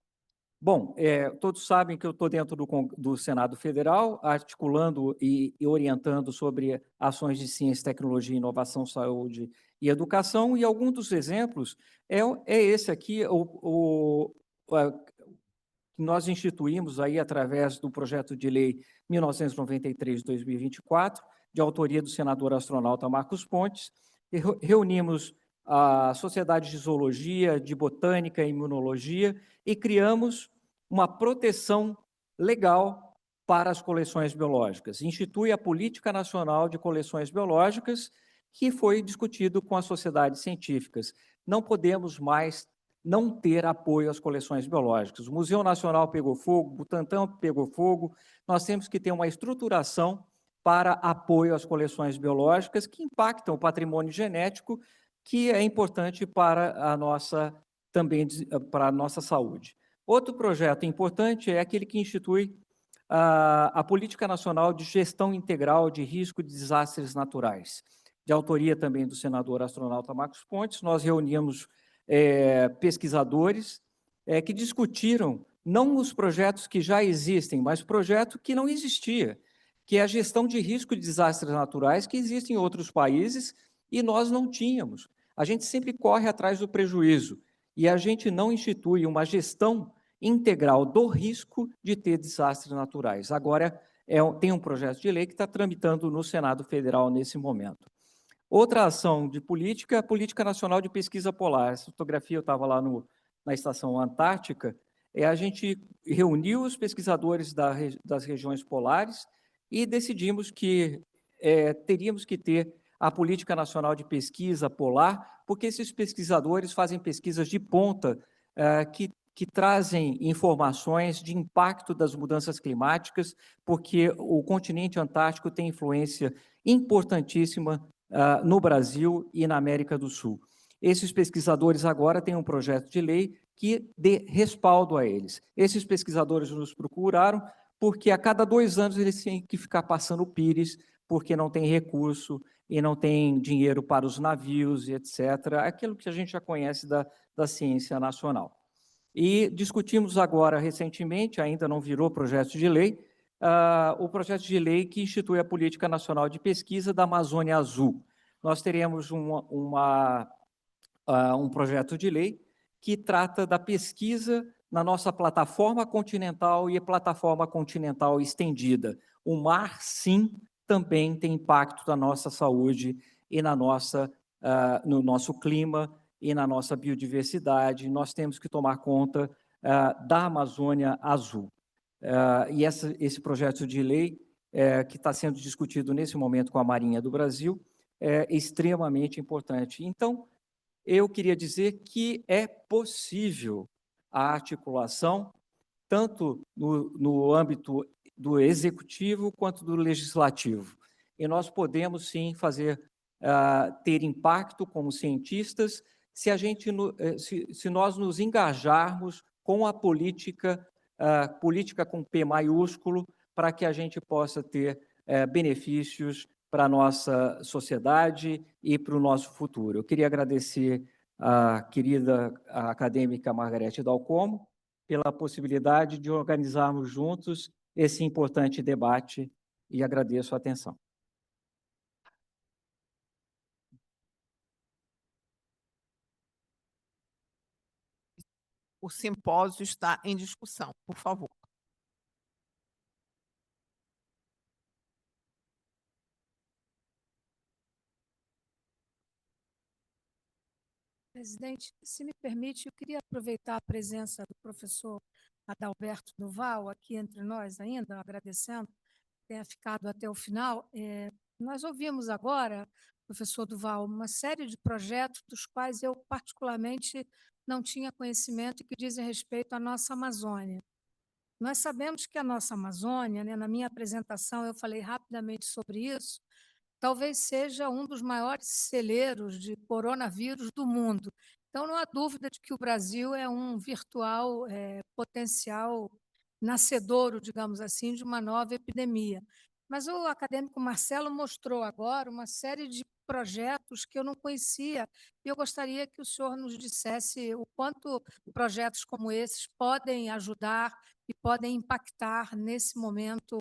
Bom, todos sabem que eu estou dentro do Senado Federal, articulando e orientando sobre ações de ciência, tecnologia, inovação, saúde e educação, e algum dos exemplos é esse aqui, que nós instituímos aí através do projeto de lei 1993/2024, de autoria do senador astronauta Marcos Pontes, e reunimos a Sociedade de Zoologia, de Botânica e Imunologia e criamos uma proteção legal para as coleções biológicas. Institui a Política Nacional de Coleções Biológicas, que foi discutido com as sociedades científicas. Não podemos mais não ter apoio às coleções biológicas. O Museu Nacional pegou fogo, o Butantan pegou fogo, nós temos que ter uma estruturação para apoio às coleções biológicas que impactam o patrimônio genético, que é importante para a nossa, também para a nossa saúde. Outro projeto importante é aquele que institui a Política Nacional de Gestão Integral de Risco de Desastres Naturais, de autoria também do senador astronauta Marcos Pontes. Nós reunimos pesquisadores que discutiram não os projetos que já existem, mas projeto que não existia, que é a gestão de risco de desastres naturais, que existe em outros países e nós não tínhamos. A gente sempre corre atrás do prejuízo e a gente não institui uma gestão integral do risco de ter desastres naturais. Agora, tem um projeto de lei que está tramitando no Senado Federal nesse momento. Outra ação de política, a Política Nacional de Pesquisa Polar. Essa fotografia eu estava lá na Estação Antártica, a gente reuniu os pesquisadores das regiões polares e decidimos que teríamos que ter a Política Nacional de Pesquisa Polar, porque esses pesquisadores fazem pesquisas de ponta que trazem informações de impacto das mudanças climáticas, porque o continente antártico tem influência importantíssima no Brasil e na América do Sul. Esses pesquisadores agora têm um projeto de lei que dê respaldo a eles. Esses pesquisadores nos procuraram porque a cada 2 anos eles têm que ficar passando o pires, porque não tem recurso e não tem dinheiro para os navios e etc. Aquilo que a gente já conhece da ciência nacional. E discutimos agora, recentemente, ainda não virou projeto de lei, o projeto de lei que institui a Política Nacional de Pesquisa da Amazônia Azul. Nós teremos um projeto de lei que trata da pesquisa na nossa plataforma continental e plataforma continental estendida. O mar, sim, também tem impacto na nossa saúde e no nosso clima e na nossa biodiversidade. Nós temos que tomar conta da Amazônia Azul. E esse projeto de lei, que está sendo discutido nesse momento com a Marinha do Brasil, é extremamente importante. Então, eu queria dizer que é possível a articulação, tanto no âmbito do executivo quanto do legislativo. E nós podemos, sim, ter impacto como cientistas se nós nos engajarmos com a política com P maiúsculo, para que a gente possa ter benefícios para a nossa sociedade e para o nosso futuro. Eu queria agradecer à querida acadêmica Margarete Dalcomo pela possibilidade de organizarmos juntos esse importante debate e agradeço a atenção. O simpósio está em discussão, por favor. Presidente, se me permite, eu queria aproveitar a presença do professor Adalberto Duval aqui entre nós ainda, agradecendo que tenha ficado até o final. Nós ouvimos agora, professor Duval, uma série de projetos dos quais eu particularmente não tinha conhecimento e que dizem respeito à nossa Amazônia. Nós sabemos que a nossa Amazônia, né, na minha apresentação eu falei rapidamente sobre isso, talvez seja um dos maiores celeiros de coronavírus do mundo. Então, não há dúvida de que o Brasil é um virtual potencial nascedouro, digamos assim, de uma nova epidemia. Mas o acadêmico Marcelo mostrou agora uma série de projetos que eu não conhecia, e eu gostaria que o senhor nos dissesse o quanto projetos como esses podem ajudar e podem impactar nesse momento,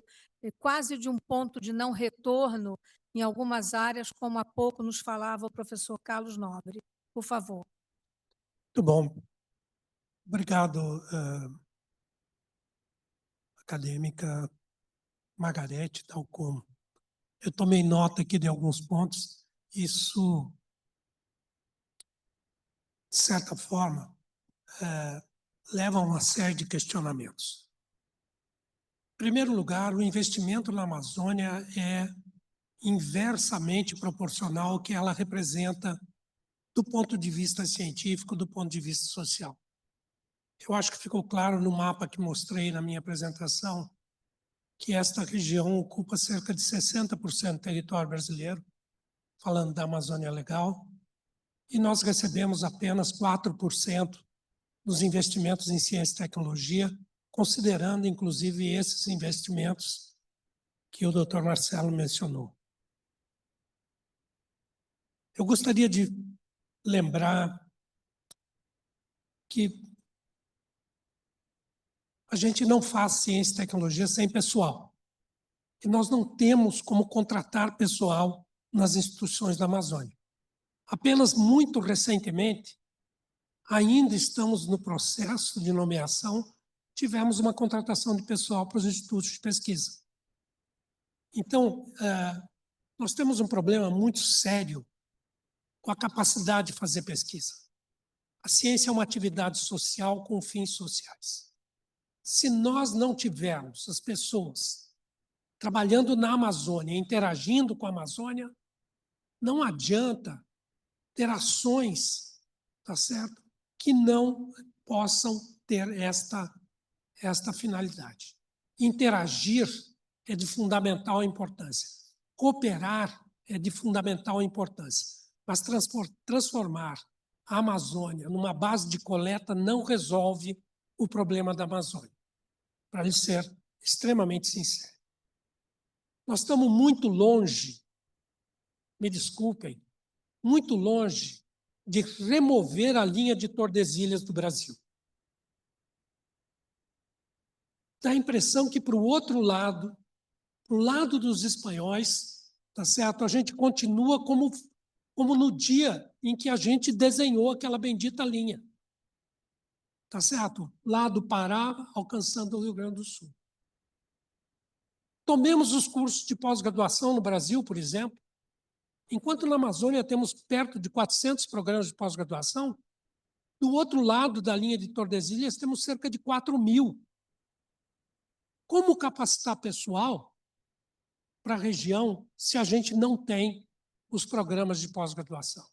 quase de um ponto de não retorno em algumas áreas, como há pouco nos falava o professor Carlos Nobre. Por favor. Muito bom. Obrigado, acadêmica Margarete, tal como. Eu tomei nota aqui de alguns pontos. Isso, de certa forma, leva a uma série de questionamentos. Em primeiro lugar, o investimento na Amazônia é inversamente proporcional ao que ela representa do ponto de vista científico, do ponto de vista social. Eu acho que ficou claro no mapa que mostrei na minha apresentação que esta região ocupa cerca de 60% do território brasileiro, falando da Amazônia Legal, e nós recebemos apenas 4% dos investimentos em ciência e tecnologia, considerando, inclusive, esses investimentos que o Dr. Marcelo mencionou. Eu gostaria de lembrar que a gente não faz ciência e tecnologia sem pessoal. E nós não temos como contratar pessoal nas instituições da Amazônia. Apenas muito recentemente, ainda estamos no processo de nomeação, tivemos uma contratação de pessoal para os institutos de pesquisa. Então, nós temos um problema muito sério com a capacidade de fazer pesquisa. A ciência é uma atividade social com fins sociais. Se nós não tivermos as pessoas trabalhando na Amazônia, interagindo com a Amazônia, não adianta ter ações, tá certo, que não possam ter esta finalidade. Interagir é de fundamental importância. Cooperar é de fundamental importância. Mas transformar a Amazônia numa base de coleta não resolve o problema da Amazônia, para lhe ser extremamente sincero. Nós estamos muito longe, me desculpem, muito longe de remover a linha de Tordesilhas do Brasil. Dá a impressão que, para o outro lado, para o lado dos espanhóis, tá certo? A gente continua como no dia em que a gente desenhou aquela bendita linha. Tá certo? Lá do Pará, alcançando o Rio Grande do Sul. Tomemos os cursos de pós-graduação no Brasil, por exemplo. Enquanto na Amazônia temos perto de 400 programas de pós-graduação, do outro lado da linha de Tordesilhas temos cerca de 4.000. Como capacitar pessoal para a região se a gente não tem os programas de pós-graduação?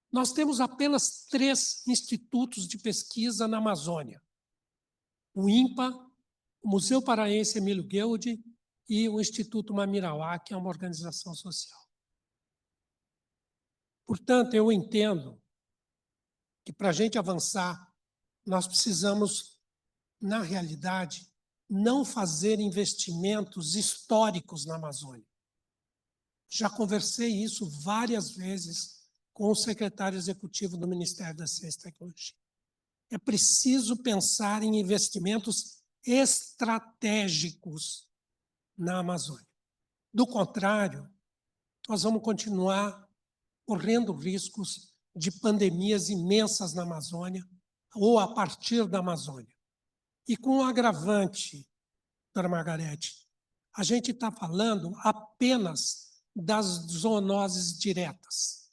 Nós temos apenas 3 institutos de pesquisa na Amazônia. O INPA, o Museu Paraense Emílio Gueldi e o Instituto Mamirauá, que é uma organização social. Portanto, eu entendo que, para a gente avançar, nós precisamos, na realidade, não fazer investimentos históricos na Amazônia. Já conversei isso várias vezes com o secretário executivo do Ministério da Ciência e Tecnologia. É preciso pensar em investimentos estratégicos na Amazônia. Do contrário, nós vamos continuar correndo riscos de pandemias imensas na Amazônia ou a partir da Amazônia. E com o agravante, doutora Margarete, a gente está falando apenas das zoonoses diretas.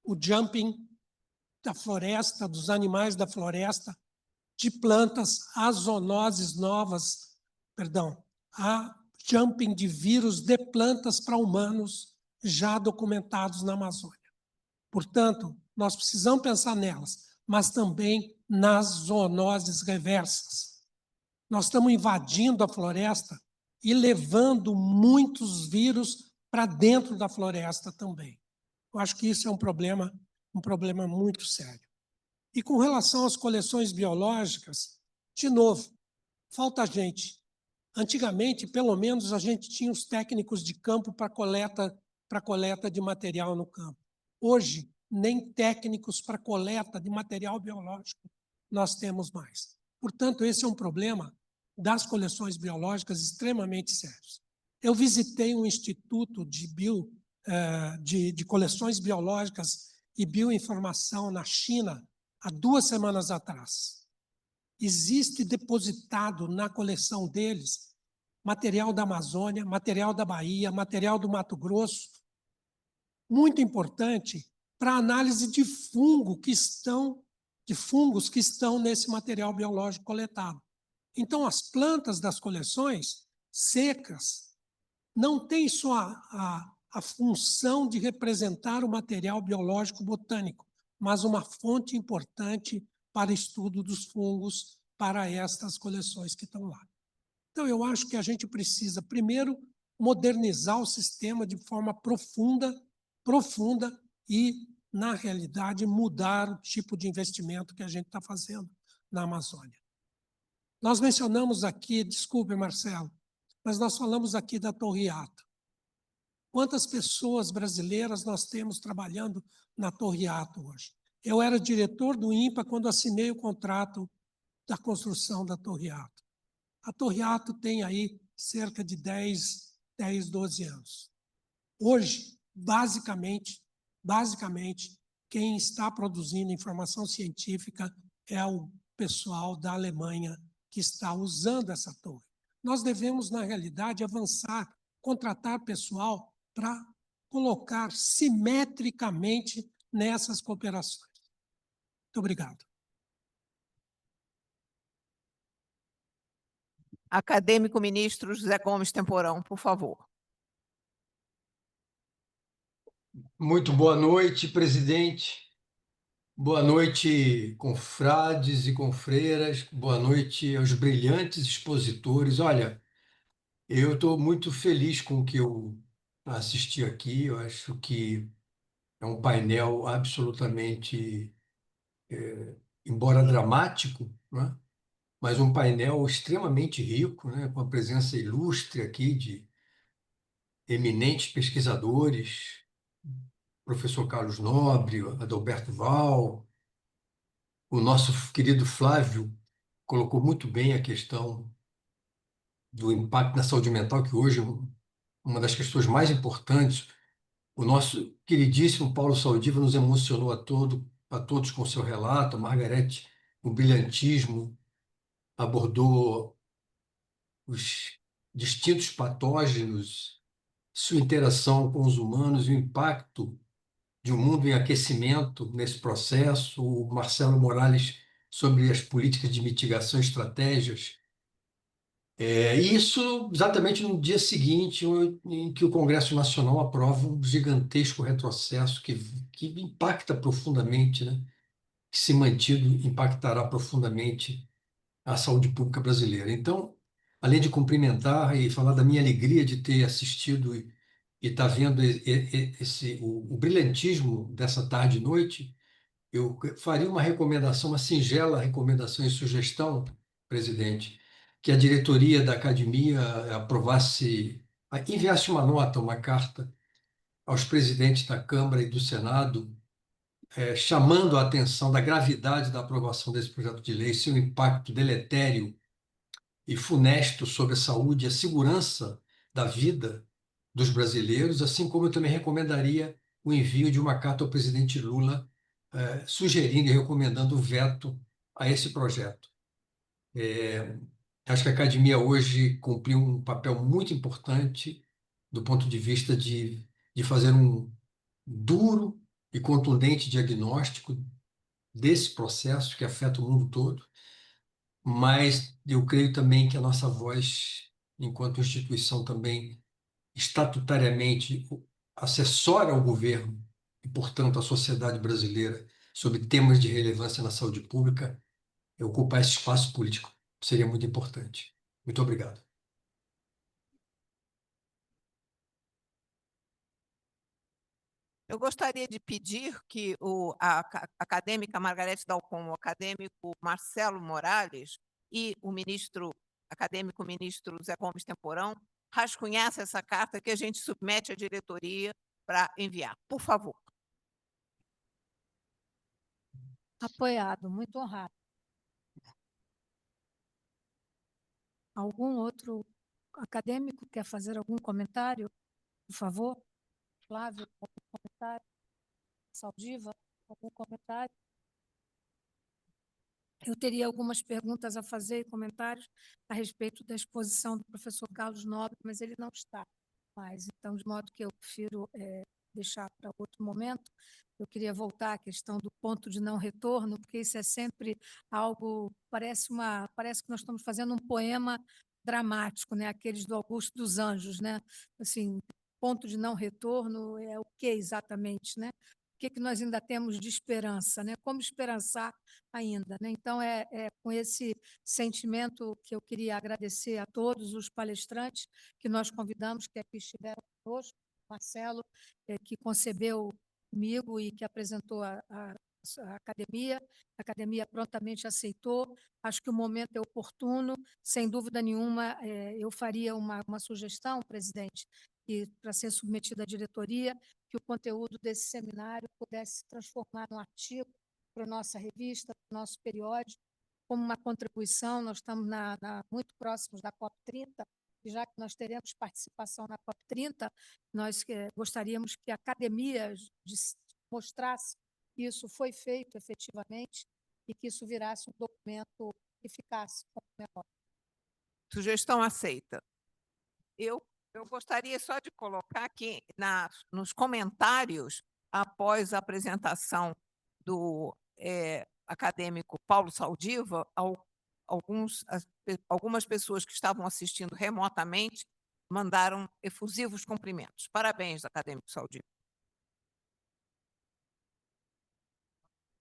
O jumping da floresta, dos animais da floresta, de plantas, as zoonoses novas, a jumping de vírus de plantas para humanos já documentados na Amazônia. Portanto, nós precisamos pensar nelas, mas também nas zoonoses reversas. Nós estamos invadindo a floresta e levando muitos vírus para dentro da floresta também. Eu acho que isso é um problema muito sério. E com relação às coleções biológicas, de novo, falta gente. Antigamente, pelo menos, a gente tinha os técnicos de campo para coleta de material no campo. Hoje, nem técnicos para coleta de material biológico nós temos mais. Portanto, esse é um problema das coleções biológicas extremamente sério. Eu visitei um instituto de coleções biológicas e bioinformação na China há 2 semanas atrás. Existe depositado na coleção deles material da Amazônia, material da Bahia, material do Mato Grosso, muito importante para análise de fungos que estão nesse material biológico coletado. Então, as plantas das coleções secas não têm só a função de representar o material biológico botânico, mas uma fonte importante para estudo dos fungos para estas coleções que estão lá. Então, eu acho que a gente precisa, primeiro, modernizar o sistema de forma profunda e, na realidade, mudar o tipo de investimento que a gente está fazendo na Amazônia. Nós mencionamos aqui, desculpe, Marcelo, mas nós falamos aqui da Torre Ato. Quantas pessoas brasileiras nós temos trabalhando na Torre Ato hoje? Eu era diretor do INPA quando assinei o contrato da construção da Torre Ato. A Torre Ato tem aí cerca de 10, 12 anos. Hoje, basicamente, quem está produzindo informação científica é o pessoal da Alemanha que está usando essa torre. Nós devemos, na realidade, avançar, contratar pessoal para colocar simetricamente nessas cooperações. Muito obrigado. Acadêmico ministro José Gomes Temporão, por favor. Muito boa noite, presidente. Boa noite, confrades e confreiras. Boa noite aos brilhantes expositores. Olha, eu estou muito feliz com o que eu assisti aqui. Eu acho que é um painel absolutamente, embora dramático, né? Mas um painel extremamente rico, né? Com a presença ilustre aqui de eminentes pesquisadores, professor Carlos Nobre, Adalberto Val, o nosso querido Flávio colocou muito bem a questão do impacto na saúde mental, que hoje é uma das questões mais importantes. O nosso queridíssimo Paulo Saldiva nos emocionou a todos com seu relato. A Margarete, o brilhantismo, abordou os distintos patógenos, sua interação com os humanos e o impacto de um mundo em aquecimento nesse processo. O Marcelo Morales sobre as políticas de mitigação e estratégias. Isso exatamente no dia seguinte em que o Congresso Nacional aprova um gigantesco retrocesso que impacta profundamente, né? Que, se mantido, impactará profundamente a saúde pública brasileira. Então, além de cumprimentar e falar da minha alegria de ter assistido e estar vendo o brilhantismo dessa tarde e noite, eu faria uma recomendação, uma singela recomendação e sugestão, presidente, que a diretoria da academia enviasse uma nota, uma carta aos presidentes da Câmara e do Senado, chamando a atenção da gravidade da aprovação desse projeto de lei, seu impacto deletério e funesto sobre a saúde e a segurança da vida dos brasileiros, assim como eu também recomendaria o envio de uma carta ao presidente Lula, sugerindo e recomendando o veto a esse projeto. Acho que a academia hoje cumpriu um papel muito importante do ponto de vista de fazer um duro e contundente diagnóstico desse processo que afeta o mundo todo, mas eu creio também que a nossa voz, enquanto instituição também estatutariamente assessora ao governo e, portanto, à sociedade brasileira sobre temas de relevância na saúde pública, ocupar esse espaço político seria muito importante. Muito obrigado. Eu gostaria de pedir que a acadêmica Margarete Dalcon, o acadêmico Marcelo Morales e o ministro acadêmico ministro Zé Gomes Temporão, rascunhasse essa carta que a gente submete à diretoria para enviar. Por favor. Apoiado, muito honrado. Algum outro acadêmico quer fazer algum comentário? Por favor. Flávio, algum comentário? Saldiva, algum comentário? Eu teria algumas perguntas a fazer e comentários a respeito da exposição do professor Carlos Nobre, mas ele não está mais. Então, de modo que eu prefiro deixar para outro momento. Eu queria voltar à questão do ponto de não retorno, porque isso é sempre algo, parece que nós estamos fazendo um poema dramático, né? Aqueles do Augusto dos Anjos, né? Assim, ponto de não retorno é o que exatamente, né? O que nós ainda temos de esperança, né? Como esperançar ainda, né? Então, é com esse sentimento que eu queria agradecer a todos os palestrantes que nós convidamos, que aqui estiveram conosco, Marcelo, que concebeu comigo e que apresentou a academia. A academia prontamente aceitou. Acho que o momento é oportuno. Sem dúvida nenhuma, eu faria uma sugestão, presidente, que, para ser submetida à diretoria, que o conteúdo desse seminário pudesse se transformar num artigo para a nossa revista, para o nosso periódico, como uma contribuição. Nós estamos muito próximos da COP30, e já que nós teremos participação na COP30, nós gostaríamos que a academia mostrasse que isso foi feito efetivamente e que isso virasse um documento que ficasse como memória. Sugestão aceita. Eu gostaria só de colocar aqui nos comentários, após a apresentação do acadêmico Paulo Saldiva, algumas pessoas que estavam assistindo remotamente mandaram efusivos cumprimentos. Parabéns, acadêmico Saldiva.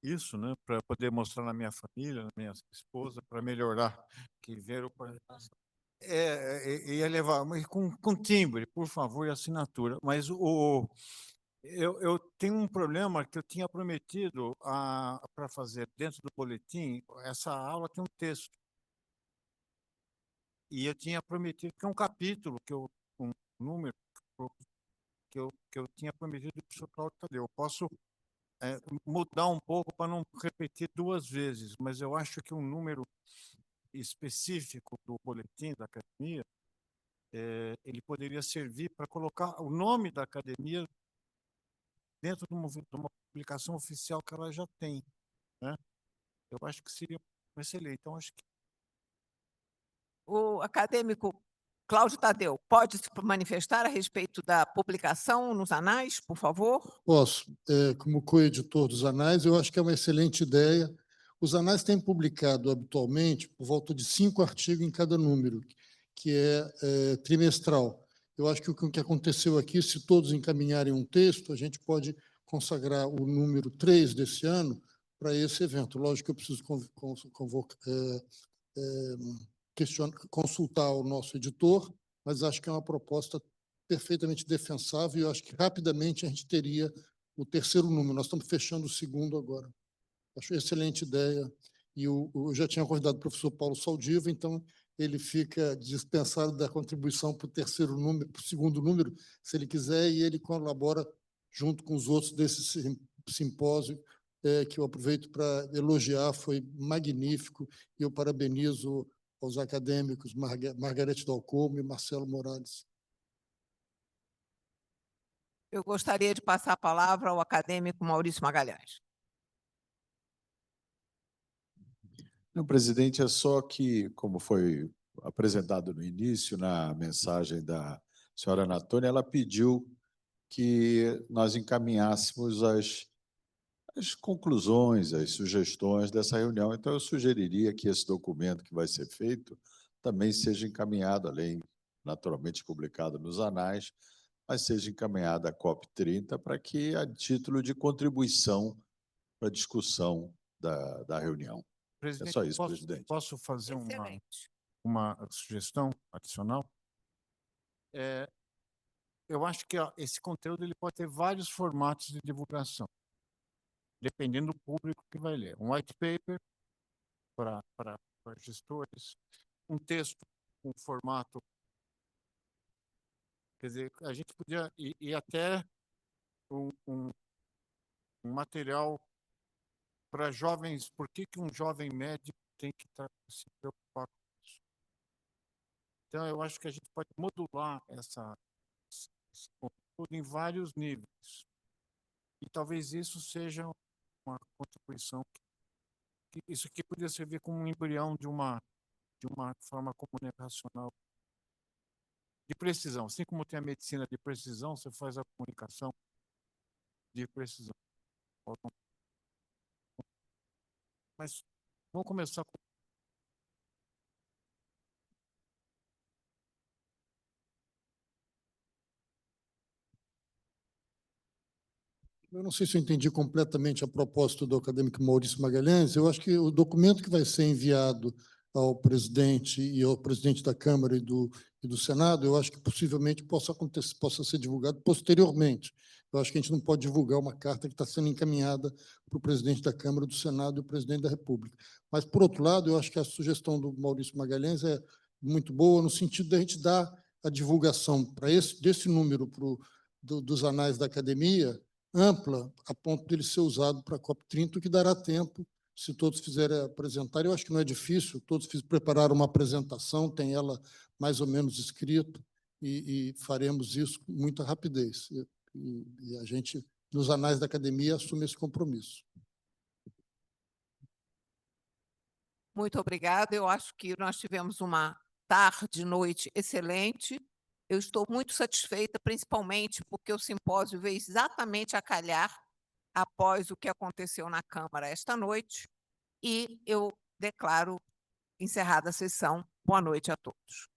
Isso, né? Para poder mostrar na minha família, na minha esposa, para melhorar. Que ver o ia levar, mas com timbre, por favor, e assinatura. Mas eu tenho um problema que eu tinha prometido para fazer dentro do boletim. Essa aula tem um texto. E eu tinha prometido que é um capítulo, um número que eu tinha prometido para o professor Cláudio Tadeu. Eu posso mudar um pouco para não repetir duas vezes, mas eu acho que um número específico do boletim da academia, ele poderia servir para colocar o nome da academia dentro de uma publicação oficial que ela já tem, né? Eu acho que seria excelente. Então, acho que o acadêmico Cláudio Tadeu pode se manifestar a respeito da publicação nos anais, por favor? Posso. Como co-editor dos anais, eu acho que é uma excelente ideia. Os anais têm publicado habitualmente por volta de 5 artigos em cada número, que é trimestral. Eu acho que o que aconteceu aqui, se todos encaminharem um texto, a gente pode consagrar o número 3 desse ano para esse evento. Lógico que eu preciso consultar o nosso editor, mas acho que é uma proposta perfeitamente defensável e eu acho que rapidamente a gente teria o terceiro número. Nós estamos fechando o segundo agora. Acho excelente ideia. E eu já tinha convidado o professor Paulo Saldiva, então ele fica dispensado da contribuição para o terceiro número, para o segundo número, se ele quiser, e ele colabora junto com os outros desse simpósio, que eu aproveito para elogiar, foi magnífico, e eu parabenizo aos acadêmicos Margarete Dalcomo e Marcelo Morales. Eu gostaria de passar a palavra ao acadêmico Maurício Magalhães. Não, presidente, é só que, como foi apresentado no início, na mensagem da senhora Anatônia, ela pediu que nós encaminhássemos as conclusões, as sugestões dessa reunião. Então, eu sugeriria que esse documento que vai ser feito também seja encaminhado, além, naturalmente, publicado nos anais, mas seja encaminhado à COP30 para que, a título de contribuição para a discussão da reunião. presidente, É só isso, presidente. Posso fazer Excelente. uma sugestão adicional? Eu acho que esse conteúdo ele pode ter vários formatos de divulgação, dependendo do público que vai ler. Um white paper para gestores, um texto um formato. Quer dizer, a gente podia ir até um material para jovens. Por que um jovem médico tem que se preocupar com isso? Então, eu acho que a gente pode modular esse conteúdo em vários níveis. E talvez isso seja uma contribuição. Isso aqui poderia servir como um embrião de uma forma comunicacional de precisão. Assim como tem a medicina de precisão, você faz a comunicação de precisão. Mas vamos começar com... Eu não sei se eu entendi completamente a proposta do acadêmico Maurício Magalhães. Eu acho que o documento que vai ser enviado ao presidente e ao presidente da Câmara e do Senado, eu acho que possivelmente possa ser divulgado posteriormente. Eu acho que a gente não pode divulgar uma carta que está sendo encaminhada para o presidente da Câmara, do Senado e o presidente da República. Mas, por outro lado, eu acho que a sugestão do Maurício Magalhães é muito boa, no sentido de a gente dar a divulgação desse número dos anais da academia, ampla, a ponto de ele ser usado para a COP30, o que dará tempo, se todos fizerem apresentar. Eu acho que não é difícil, todos prepararam uma apresentação, tem ela mais ou menos escrita, e faremos isso com muita rapidez. E a gente, nos anais da academia, assume esse compromisso. Muito obrigada. Eu acho que nós tivemos uma tarde, noite excelente. Eu estou muito satisfeita, principalmente porque o simpósio veio exatamente a calhar após o que aconteceu na Câmara esta noite, e eu declaro encerrada a sessão. Boa noite a todos.